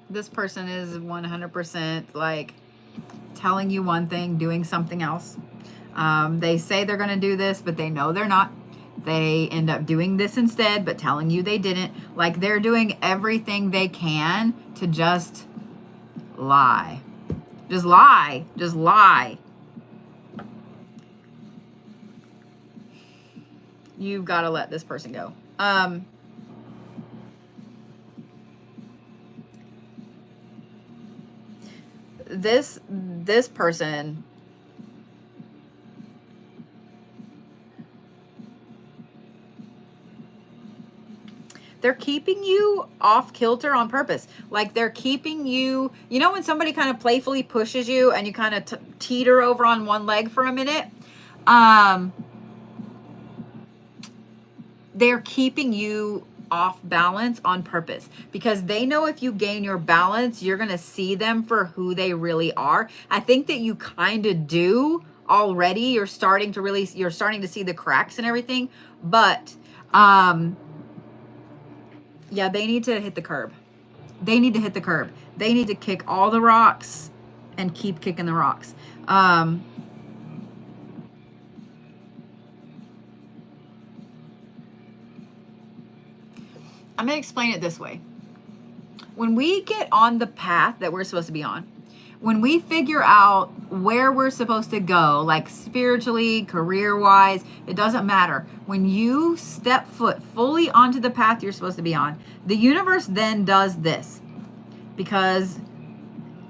This person is 100% like telling you one thing, doing something else. They say they're going to do this, but they know they're not. They end up doing this instead, but telling you they didn't. Like they're doing everything they can to just lie. Just lie. Just lie. You've got to let this person go. This person, they're keeping you off kilter on purpose. Like they're keeping you, you know, when somebody kind of playfully pushes you and you kind of teeter over on one leg for a minute, they're keeping you off balance on purpose because they know if you gain your balance, you're going to see them for who they really are. I think that you kind of do already. You're starting to see the cracks and everything, but yeah, they need to hit the curb. They need to hit the curb. They need to kick all the rocks and keep kicking the rocks. I'm going to explain it this way. When we get on the path that we're supposed to be on, when we figure out where we're supposed to go, like spiritually, career-wise, it doesn't matter. When you step foot fully onto the path you're supposed to be on, the universe then does this. Because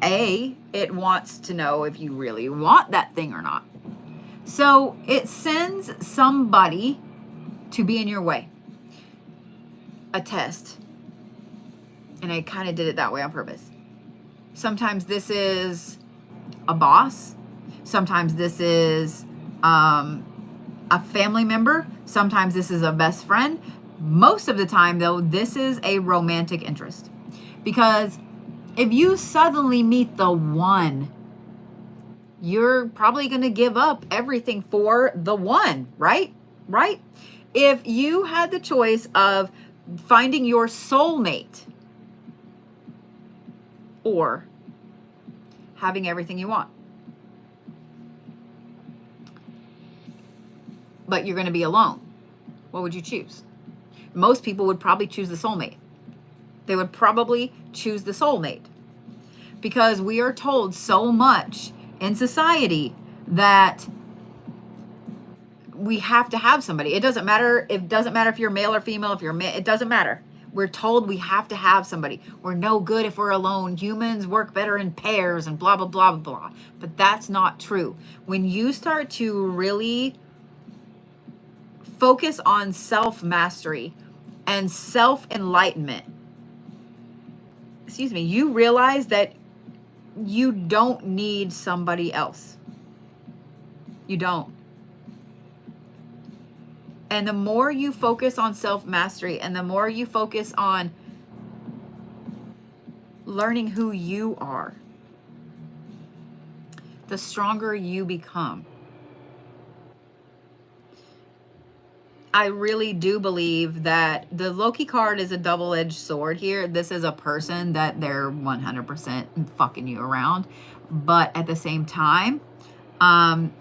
A, it wants to know if you really want that thing or not. So it sends somebody to be in your way. A test. And I kind of did it that way on purpose. Sometimes this is a boss. Sometimes this is a family member. Sometimes this is a best friend. Most of the time, though, this is a romantic interest. Because if you suddenly meet the one, you're probably going to give up everything for the one, right? Right? If you had the choice of finding your soulmate or having everything you want, but you're going to be alone, what would you choose? Most people would probably choose the soulmate. They would probably choose the soulmate because we are told so much in society that we have to have somebody. It doesn't matter if you're male or female, if you're it doesn't matter. We're told we have to have somebody. We're no good if we're alone. Humans work better in pairs and blah, blah, blah, blah, blah. But that's not true. When you start to really focus on self-mastery and self-enlightenment, you realize that you don't need somebody else. You don't. And the more you focus on self-mastery and the more you focus on learning who you are, the stronger you become. I really do believe that the Loki card is a double-edged sword here. This is a person that they're 100% fucking you around. But at the same time,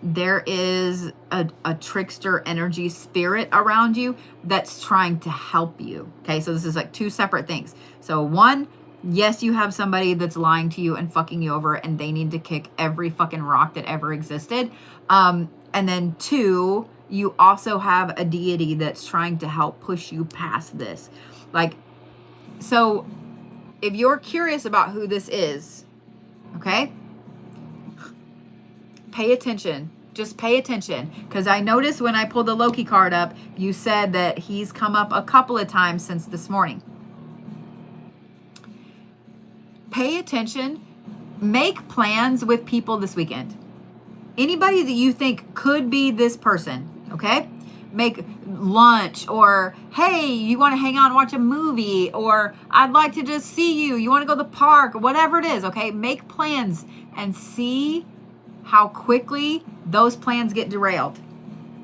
there is a trickster energy spirit around you that's trying to help you. Okay, so this is like two separate things. So one, yes, you have somebody that's lying to you and fucking you over, and they need to kick every fucking rock that ever existed. And then two, you also have a deity that's trying to help push you past this. Like, so if you're curious about who this is, okay, pay attention. Just pay attention. Because I noticed when I pulled the Loki card up, you said that he's come up a couple of times since this morning. Pay attention. Make plans with people this weekend. Anybody that you think could be this person, okay? Make lunch, or hey, you want to hang out and watch a movie, or I'd like to just see you. You want to go to the park, or whatever it is, okay? Make plans and see how quickly those plans get derailed.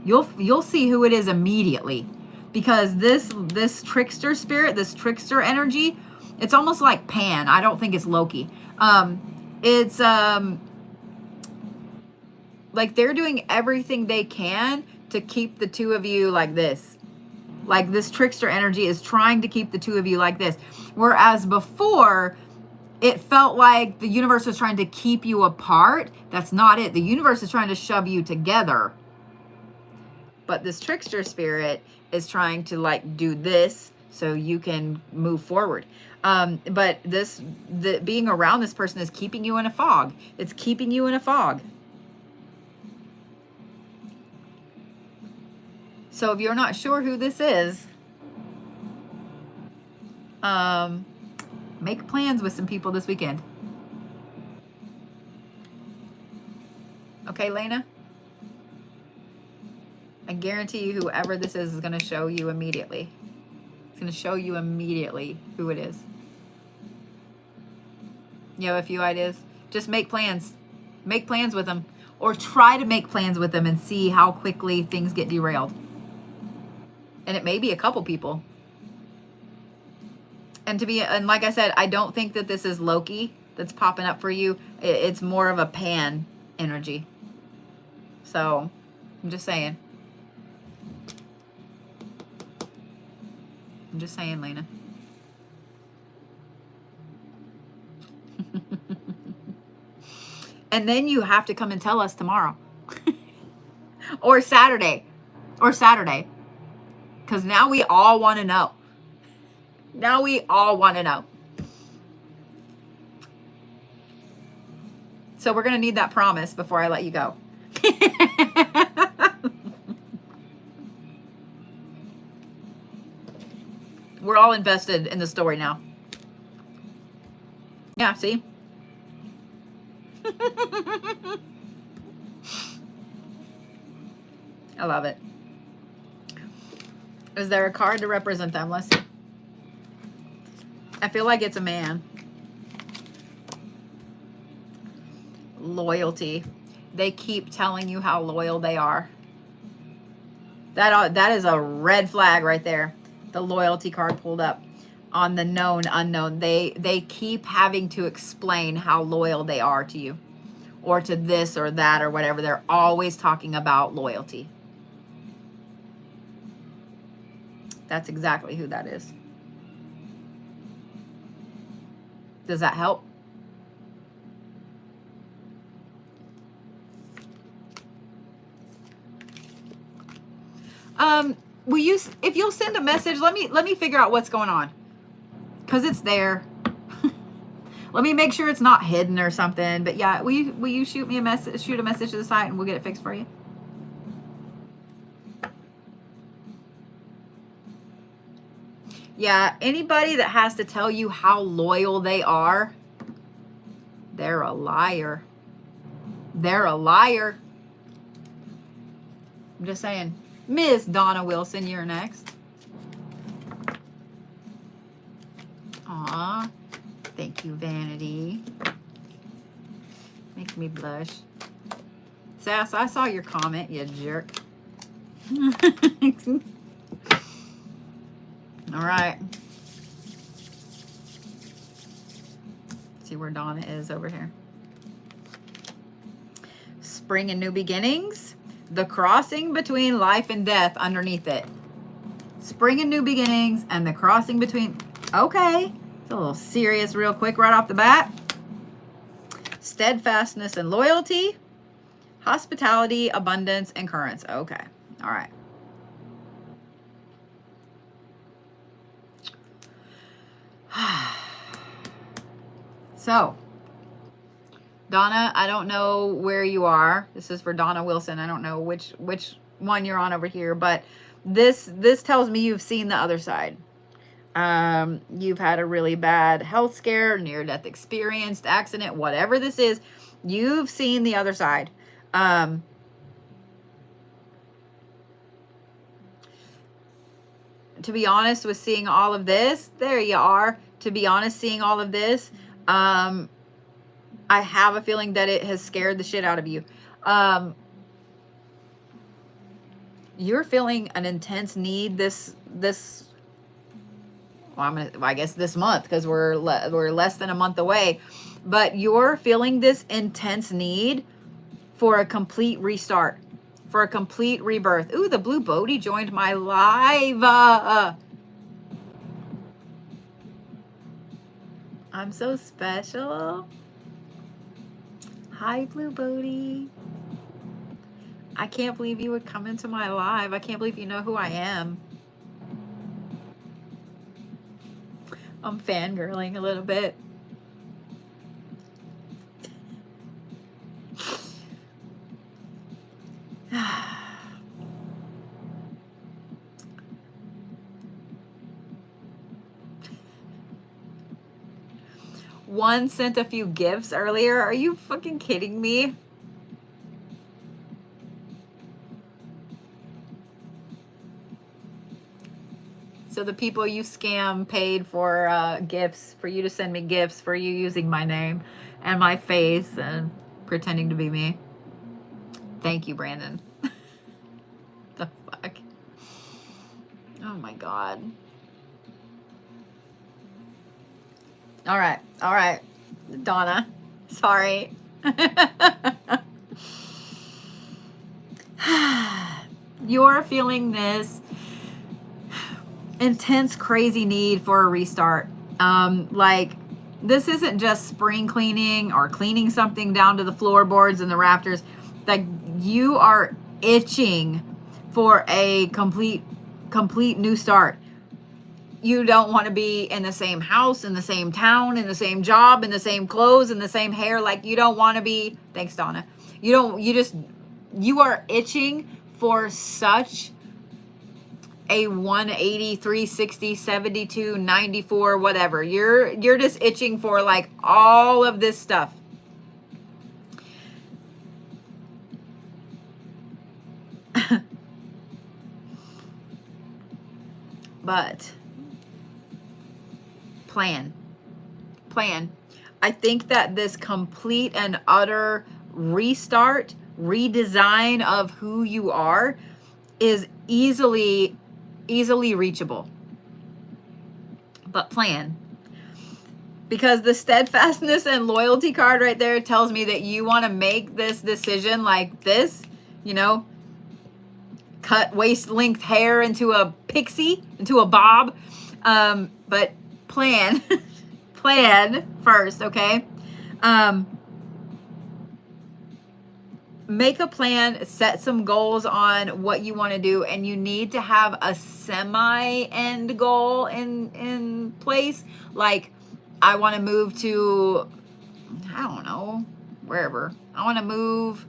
You'll see who it is immediately, because this trickster spirit, this trickster energy, it's almost like Pan. I don't think it's Loki. It's like they're doing everything they can to keep the two of you like this. Like this trickster energy is trying to keep the two of you like this. Whereas before, it felt like the universe was trying to keep you apart. That's not it. The universe is trying to shove you together. But this trickster spirit is trying to like do this so you can move forward. But being around this person is keeping you in a fog. It's keeping you in a fog. So if you're not sure who this is, make plans with some people this weekend. Okay, Laina? I guarantee you whoever this is going to show you immediately. It's going to show you immediately who it is. You have a few ideas? Just make plans. Make plans with them. Or try to make plans with them and see how quickly things get derailed. And it may be a couple people. And like I said, I don't think that this is Loki that's popping up for you. It's more of a Pan energy. So, I'm just saying. I'm just saying, Laina. And then you have to come and tell us tomorrow. Or Saturday. Or Saturday. Because now we all want to know. Now we all want to know. So we're going to need that promise before I let you go. We're all invested in the story now. Yeah, see? I love it. Is there a card to represent them? Let's see. I feel like it's a man. Loyalty. They keep telling you how loyal they are. That is a red flag right there. The loyalty card pulled up on the known unknown. They keep having to explain how loyal they are to you, or to this or that or whatever. They're always talking about loyalty. That's exactly who that is. Does that help? Will you, if you'll send a message, let me figure out what's going on, because it's there. Let me make sure it's not hidden or something. But yeah, will you shoot me a message, shoot a message to the site, and we'll get it fixed for you. Yeah, anybody that has to tell you how loyal they are, they're a liar. They're a liar. I'm just saying. Miss Donna Wilson, you're next. Aw. Thank you, Vanity. Makes me blush. Sass, I saw your comment, you jerk. All right. See where Donna is over here. Spring and new beginnings. The crossing between life and death underneath it. Spring and new beginnings and the crossing between. Okay. It's a little serious real quick right off the bat. Steadfastness and loyalty. Hospitality, abundance, and currents. Okay. All right. So, Donna, I don't know where you are. This is for Donna Wilson. I don't know which one you're on over here, but this tells me you've seen the other side. You've had a really bad health scare, near-death experience, accident, whatever this is. You've seen the other side. To be honest, with seeing all of this, there you are. To be honest, seeing all of this, I have a feeling that it has scared the shit out of you. You're feeling an intense need I guess this month, because we're less than a month away, but you're feeling this intense need for a complete restart, for a complete rebirth. Ooh, the blue Bodhi joined my live. I'm so special. Hi, blue Bodhi. I can't believe you would come into my live. I can't believe you know who I am. I'm fangirling a little bit. One sent a few gifts earlier. Are you fucking kidding me? So the people you scam paid for gifts, for you to send me gifts, for you using my name and my face and pretending to be me. Thank you, Brandon. The fuck? Oh my God. All right, Donna. Sorry. You're feeling this intense, crazy need for a restart. Like, this isn't just spring cleaning or cleaning something down to the floorboards and the rafters. Like, you are itching for a complete new start. You don't want to be in the same house, in the same town, in the same job, in the same clothes, in the same hair. Like, you don't want to be, thanks, Donna. You are itching for such a 180, 360, 72, 94, whatever. You're just itching for like all of this stuff. But plan. I think that this complete and utter restart, redesign of who you are is easily reachable. But plan. Because the steadfastness and loyalty card right there tells me that you want to make this decision like this, you know, cut waist length hair into a pixie, into a bob. But plan first, okay? Make a plan, set some goals on what you want to do, and you need to have a semi-end goal in place. Like, I want to move to, I don't know, wherever. I want to move.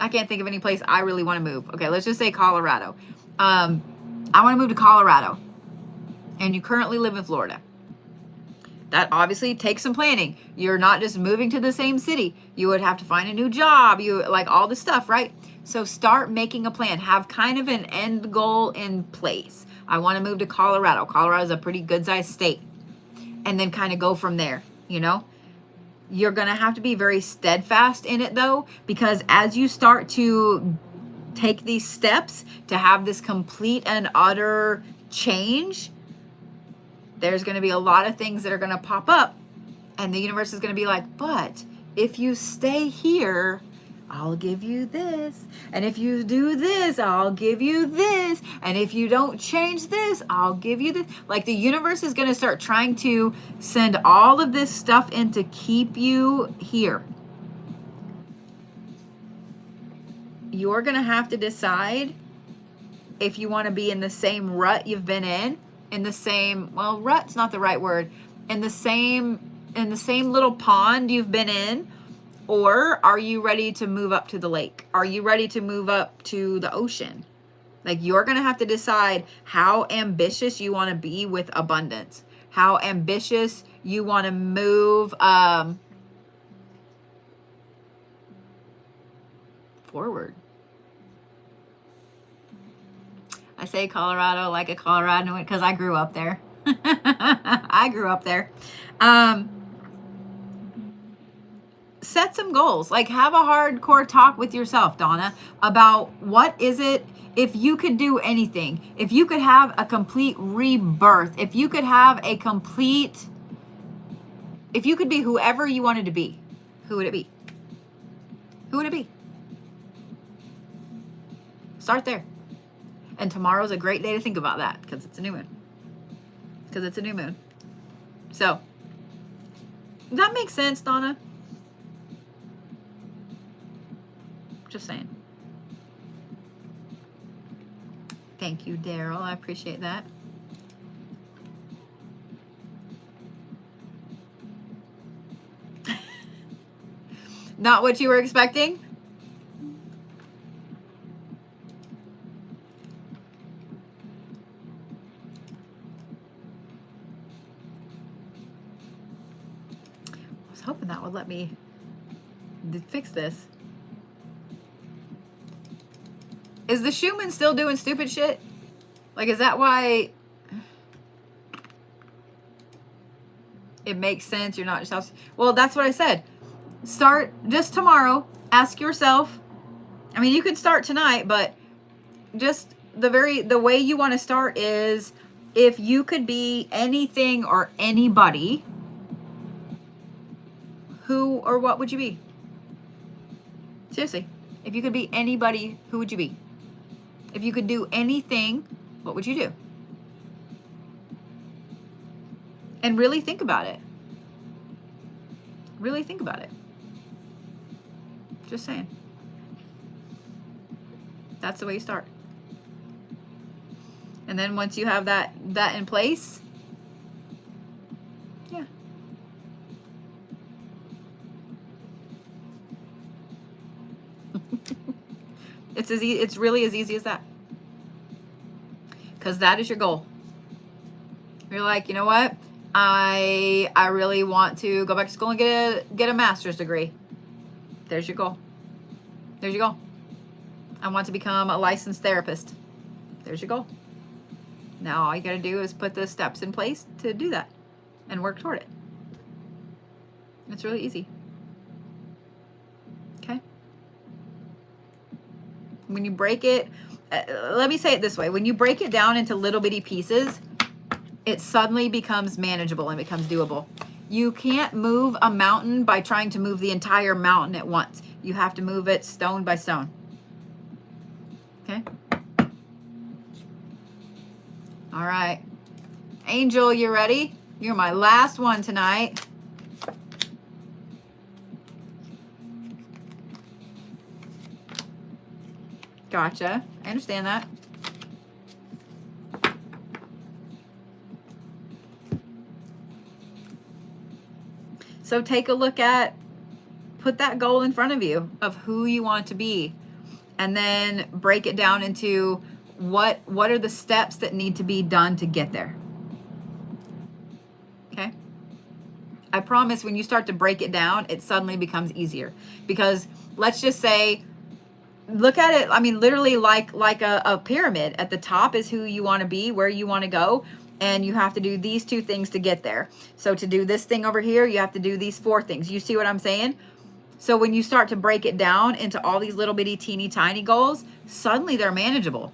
I can't think of any place I really want to move. Okay, let's just say Colorado. I want to move to Colorado, and you currently live in Florida. That obviously takes some planning. You're not just moving to the same city. You would have to find a new job. You like all this stuff, right? So start making a plan. Have kind of an end goal in place. I want to move to Colorado. Colorado is a pretty good sized state. And then kind of go from there, you know? You're going to have to be very steadfast in it though, because as you start to take these steps to have this complete and utter change, There's going to be a lot of things that are going to pop up, and the universe is going to be like, but if you stay here, I'll give you this. And if you do this, I'll give you this. And if you don't change this, I'll give you this. Like, the universe is going to start trying to send all of this stuff in to keep you here. You're going to have to decide if you want to be in the same rut you've been in the same, well, rut's not the right word, in the same little pond you've been in, or are you ready to move up to the lake? Are you ready to move up to the ocean? Like, you're going to have to decide how ambitious you want to be with abundance, how ambitious you want to move forward. I say Colorado like a Coloradoan because I grew up there. I grew up there. Set some goals. Like, have a hardcore talk with yourself, Donna, about what is it, if you could do anything, if you could have a complete rebirth, if you could have a complete, if you could be whoever you wanted to be, who would it be? Who would it be? Start there. And tomorrow's a great day to think about that because it's a new moon. Because it's a new moon. So, does that make sense, Donna? Just saying. Thank you, Daryl. I appreciate that. Not what you were expecting? I was hoping that would let me fix this. Is the Schumann still doing stupid shit? Like, is that why it makes sense? You're not just... Well, that's what I said. Start just tomorrow. Ask yourself. I mean, you could start tonight, but just the way you want to start is, if you could be anything or anybody, who or what would you be? Seriously. If you could be anybody, who would you be? If you could do anything, what would you do? And really think about it. Really think about it. Just saying. That's the way you start. And then once you have that in place, yeah. It's really as easy as that. Because that is your goal. You're like, you know what? I really want to go back to school and get a master's degree. There's your goal. There's your goal. I want to become a licensed therapist. There's your goal. Now all you got to do is put the steps in place to do that and work toward it. It's really easy. Okay? When you break it, let me say it this way. When you break it down into little bitty pieces, it suddenly becomes manageable and becomes doable. You can't move a mountain by trying to move the entire mountain at once. You have to move it stone by stone. Okay? All right. Angel, you ready? You're my last one tonight. Gotcha. I understand that. So take a look at, put that goal in front of you of who you want to be, and then break it down into what are the steps that need to be done to get there. Okay? I promise when you start to break it down, it suddenly becomes easier. Because let's just say, look at it, I mean, literally like a pyramid. At the top is who you want to be, where you want to go, and you have to do these 2 things to get there. So to do this thing over here, you have to do these 4 things. You see what I'm saying? So when you start to break it down into all these little bitty teeny tiny goals, suddenly they're manageable.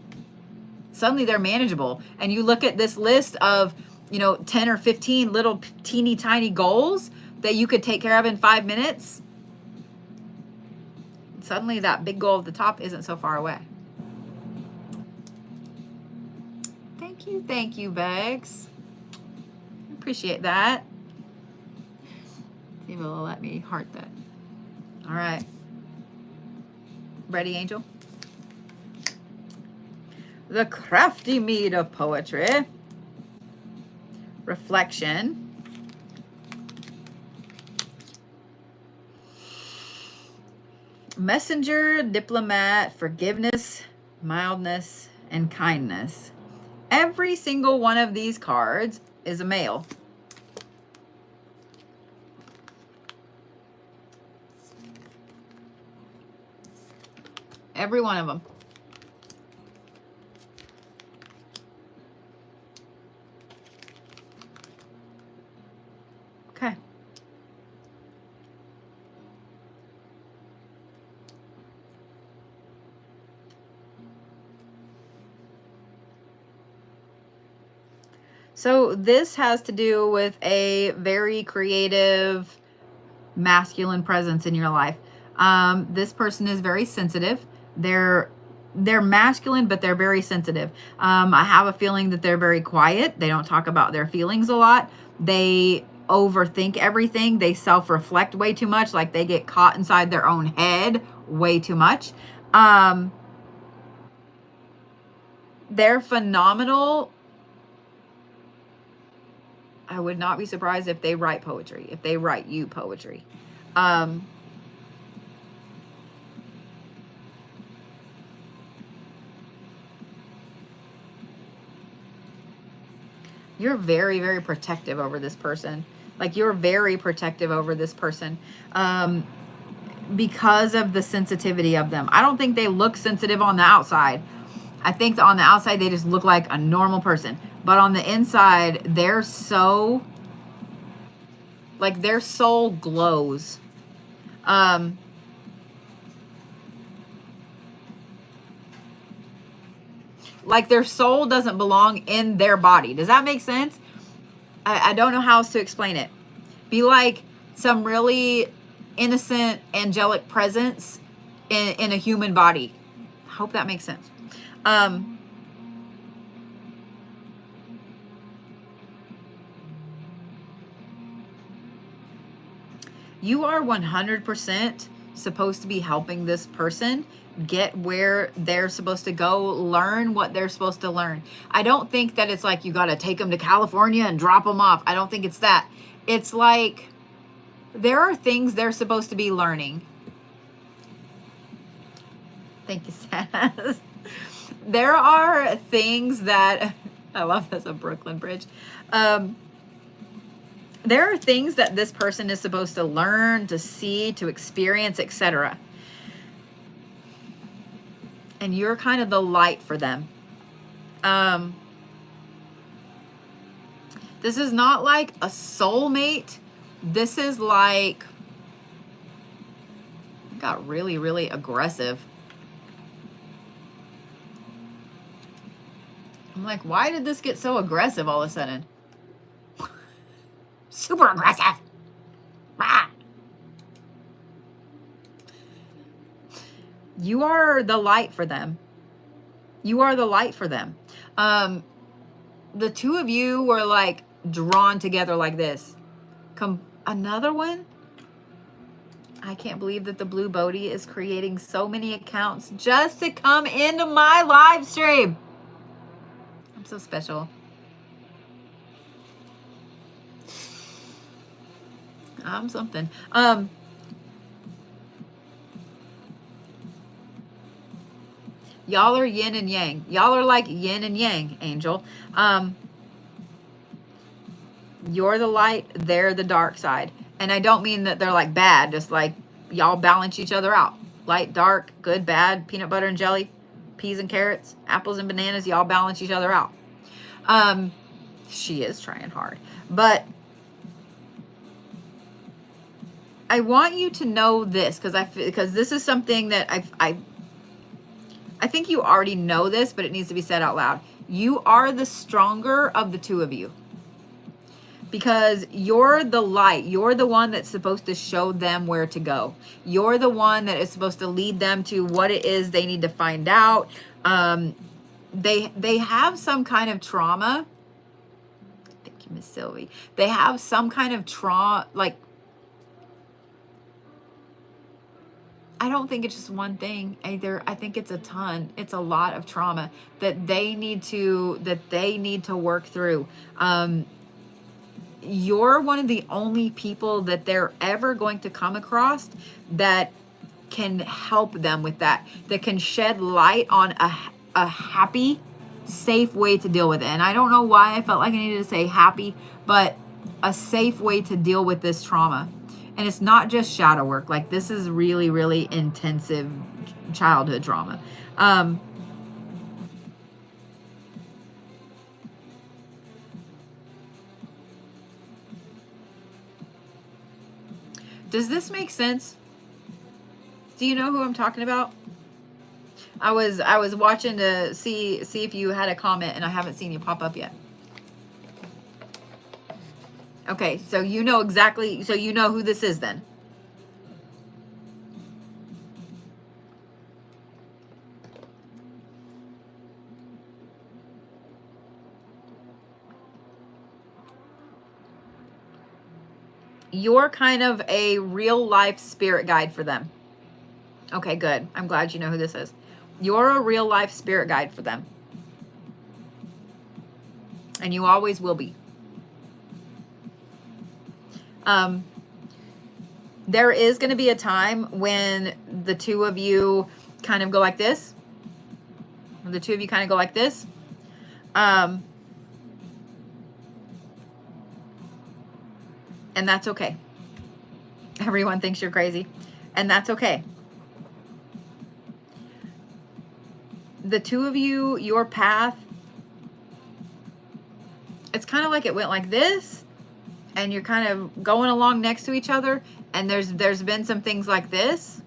Suddenly they're manageable. And you look at this list of you know, 10 or 15 little teeny tiny goals that you could take care of in 5 minutes, suddenly that big goal at the top isn't so far away. Thank you, Begs. Appreciate that. Maybe will let me heart that. All right. Ready, Angel? The crafty mead of poetry. Reflection. Messenger, diplomat, forgiveness, mildness, and kindness. Every single one of these cards is a male. Every one of them. Okay. So this has to do with a very creative masculine presence in your life. This person is very sensitive. They're masculine, but they're very sensitive. I have a feeling that they're very quiet. They don't talk about their feelings a lot. They overthink everything. They self-reflect way too much. Like they get caught inside their own head way too much. They're phenomenal. I would not be surprised if they write poetry, if they write you poetry. You're very, very protective over this person. Like you're very protective over this person because of the sensitivity of them. I don't think they look sensitive on the outside. I think that on the outside, they just look like a normal person. But on the inside, they're so, like their soul glows. Like their soul doesn't belong in their body. Does that make sense? I don't know how else to explain it. Be like some really innocent, angelic presence in a human body. I hope that makes sense. You are 100% supposed to be helping this person get where they're supposed to go, learn what they're supposed to learn. I don't think that it's like you got to take them to California and drop them off. I don't think it's that. It's like there are things they're supposed to be learning. Thank you, Saz. There are things that, I love this, a Brooklyn Bridge. There are things that this person is supposed to learn, to see, to experience, etc. And you're kind of the light for them. This is not like a soulmate. This is like, it got really, really aggressive. I'm like, why did this get so aggressive all of a sudden? Super aggressive. Ah. You are the light for them. You are the light for them. The two of you were like drawn together like this. Another one? I can't believe that the Blue Bodhi is creating so many accounts just to come into my live stream. I'm so special. I'm something. Y'all are yin and yang. Y'all are like yin and yang, Angel. You're the light, they're the dark side. And I don't mean that they're like bad, just like y'all balance each other out. Light, dark, good, bad, peanut butter and jelly, peas and carrots, apples and bananas, y'all balance each other out. She is trying hard. But I want you to know this because this is something that I think you already know this, but it needs to be said out loud. You are the stronger of the two of you. because you're the light. You're the one that's supposed to show them where to go. You're the one that is supposed to lead them to what it is they need to find out. They have some kind of trauma. Thank you, Miss Sylvie. They have some kind of trauma, like, I don't think it's just one thing either. I think it's a ton. It's a lot of trauma that they need to work through. You're one of the only people that they're ever going to come across that can help them with that can shed light on a happy, safe way to deal with it. And I don't know why I felt like I needed to say happy, but a safe way to deal with this trauma. And it's not just shadow work. Like, this is really, really intensive childhood trauma. Does this make sense? Do you know who I'm talking about? I was watching to see if you had a comment, and I haven't seen you pop up yet. Okay, so you know exactly, so you know who this is then. You're kind of a real life spirit guide for them. Okay, good. I'm glad you know who this is. You're a real life spirit guide for them. And you always will be. There is going to be a time when the two of you kind of go like this. The two of you kind of go like this. And that's okay. Everyone thinks you're crazy. And that's okay. The two of you, your path, it's kind of like it went like this. And you're kind of going along next to each other. And there's been some things like this.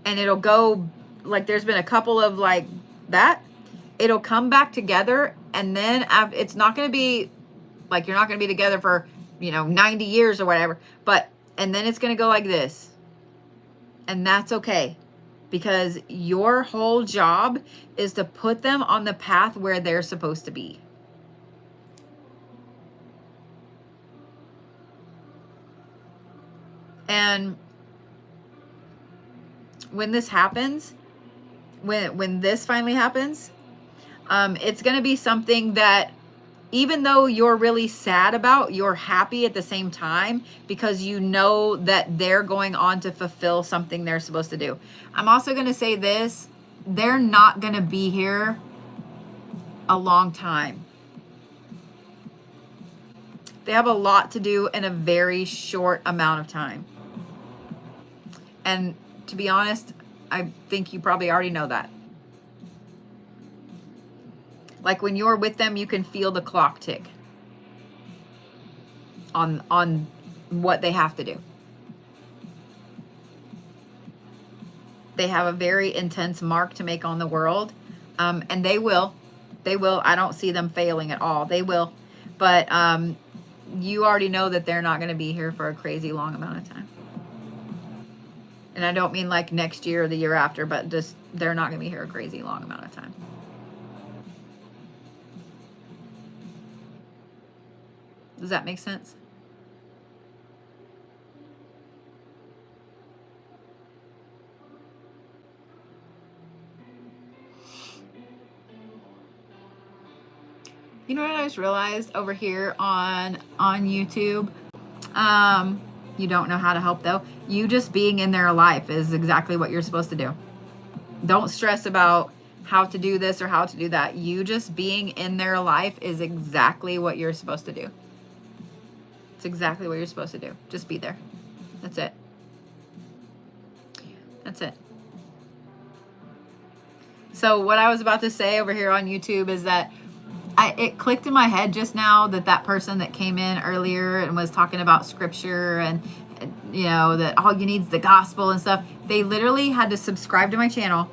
And it'll go, like, there's been a couple of like that. It'll come back together. And then it's not going to be, like, you're not going to be together for, 90 years or whatever. And then it's going to go like this. And that's okay. Because your whole job is to put them on the path where they're supposed to be. And when this happens, when this finally happens, it's going to be something that, even though you're really sad about, you're happy at the same time, because you know that they're going on to fulfill something they're supposed to do. I'm also going to say this, they're not going to be here a long time. They have a lot to do in a very short amount of time. And to be honest, I think you probably already know that. Like, when you're with them, you can feel the clock tick on what they have to do. They have a very intense mark to make on the world. And they will. I don't see them failing at all. They will. But you already know that they're not going to be here for a crazy long amount of time. And I don't mean like next year or the year after, but just they're not going to be here a crazy long amount of time. Does that make sense? You know what I just realized over here on YouTube? You don't know how to help though. You just being in their life is exactly what you're supposed to do. Don't stress about how to do this or how to do that. You just being in their life is exactly what you're supposed to do. It's exactly what you're supposed to do. Just be there. That's it. That's it. So what I was about to say over here on YouTube is that it clicked in my head just now that person that came in earlier and was talking about scripture and that all you need is the gospel and stuff. They literally had to subscribe to my channel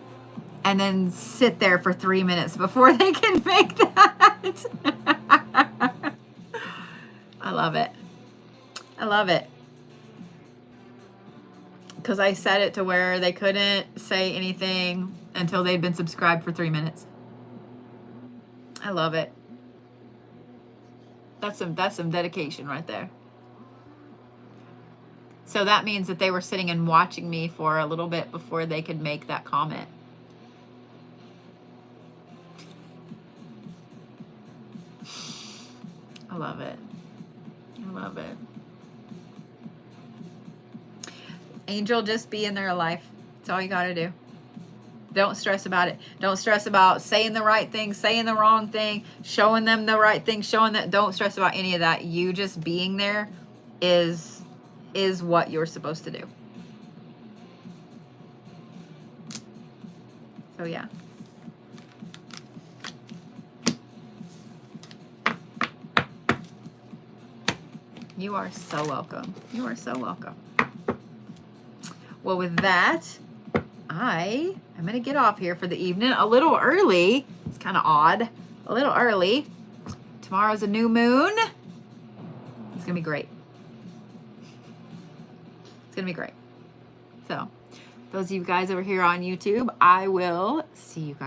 and then sit there for 3 minutes before they can make that. I love it. I love it. Because I set it to where they couldn't say anything until they'd been subscribed for 3 minutes. I love it. That's some dedication right there. So that means that they were sitting and watching me for a little bit before they could make that comment. I love it. I love it. Angel, just be in their life. That's all you got to do. Don't stress about it. Don't stress about saying the right thing, saying the wrong thing, showing them the right thing, showing that. Don't stress about any of that. You just being there is what you're supposed to do. So yeah. You are so welcome. You are so welcome. Well, with that, I'm going to get off here for the evening. A little early. It's kind of odd. A little early. Tomorrow's a new moon. It's going to be great. It's going to be great. So, those of you guys over here on YouTube, I will see you guys.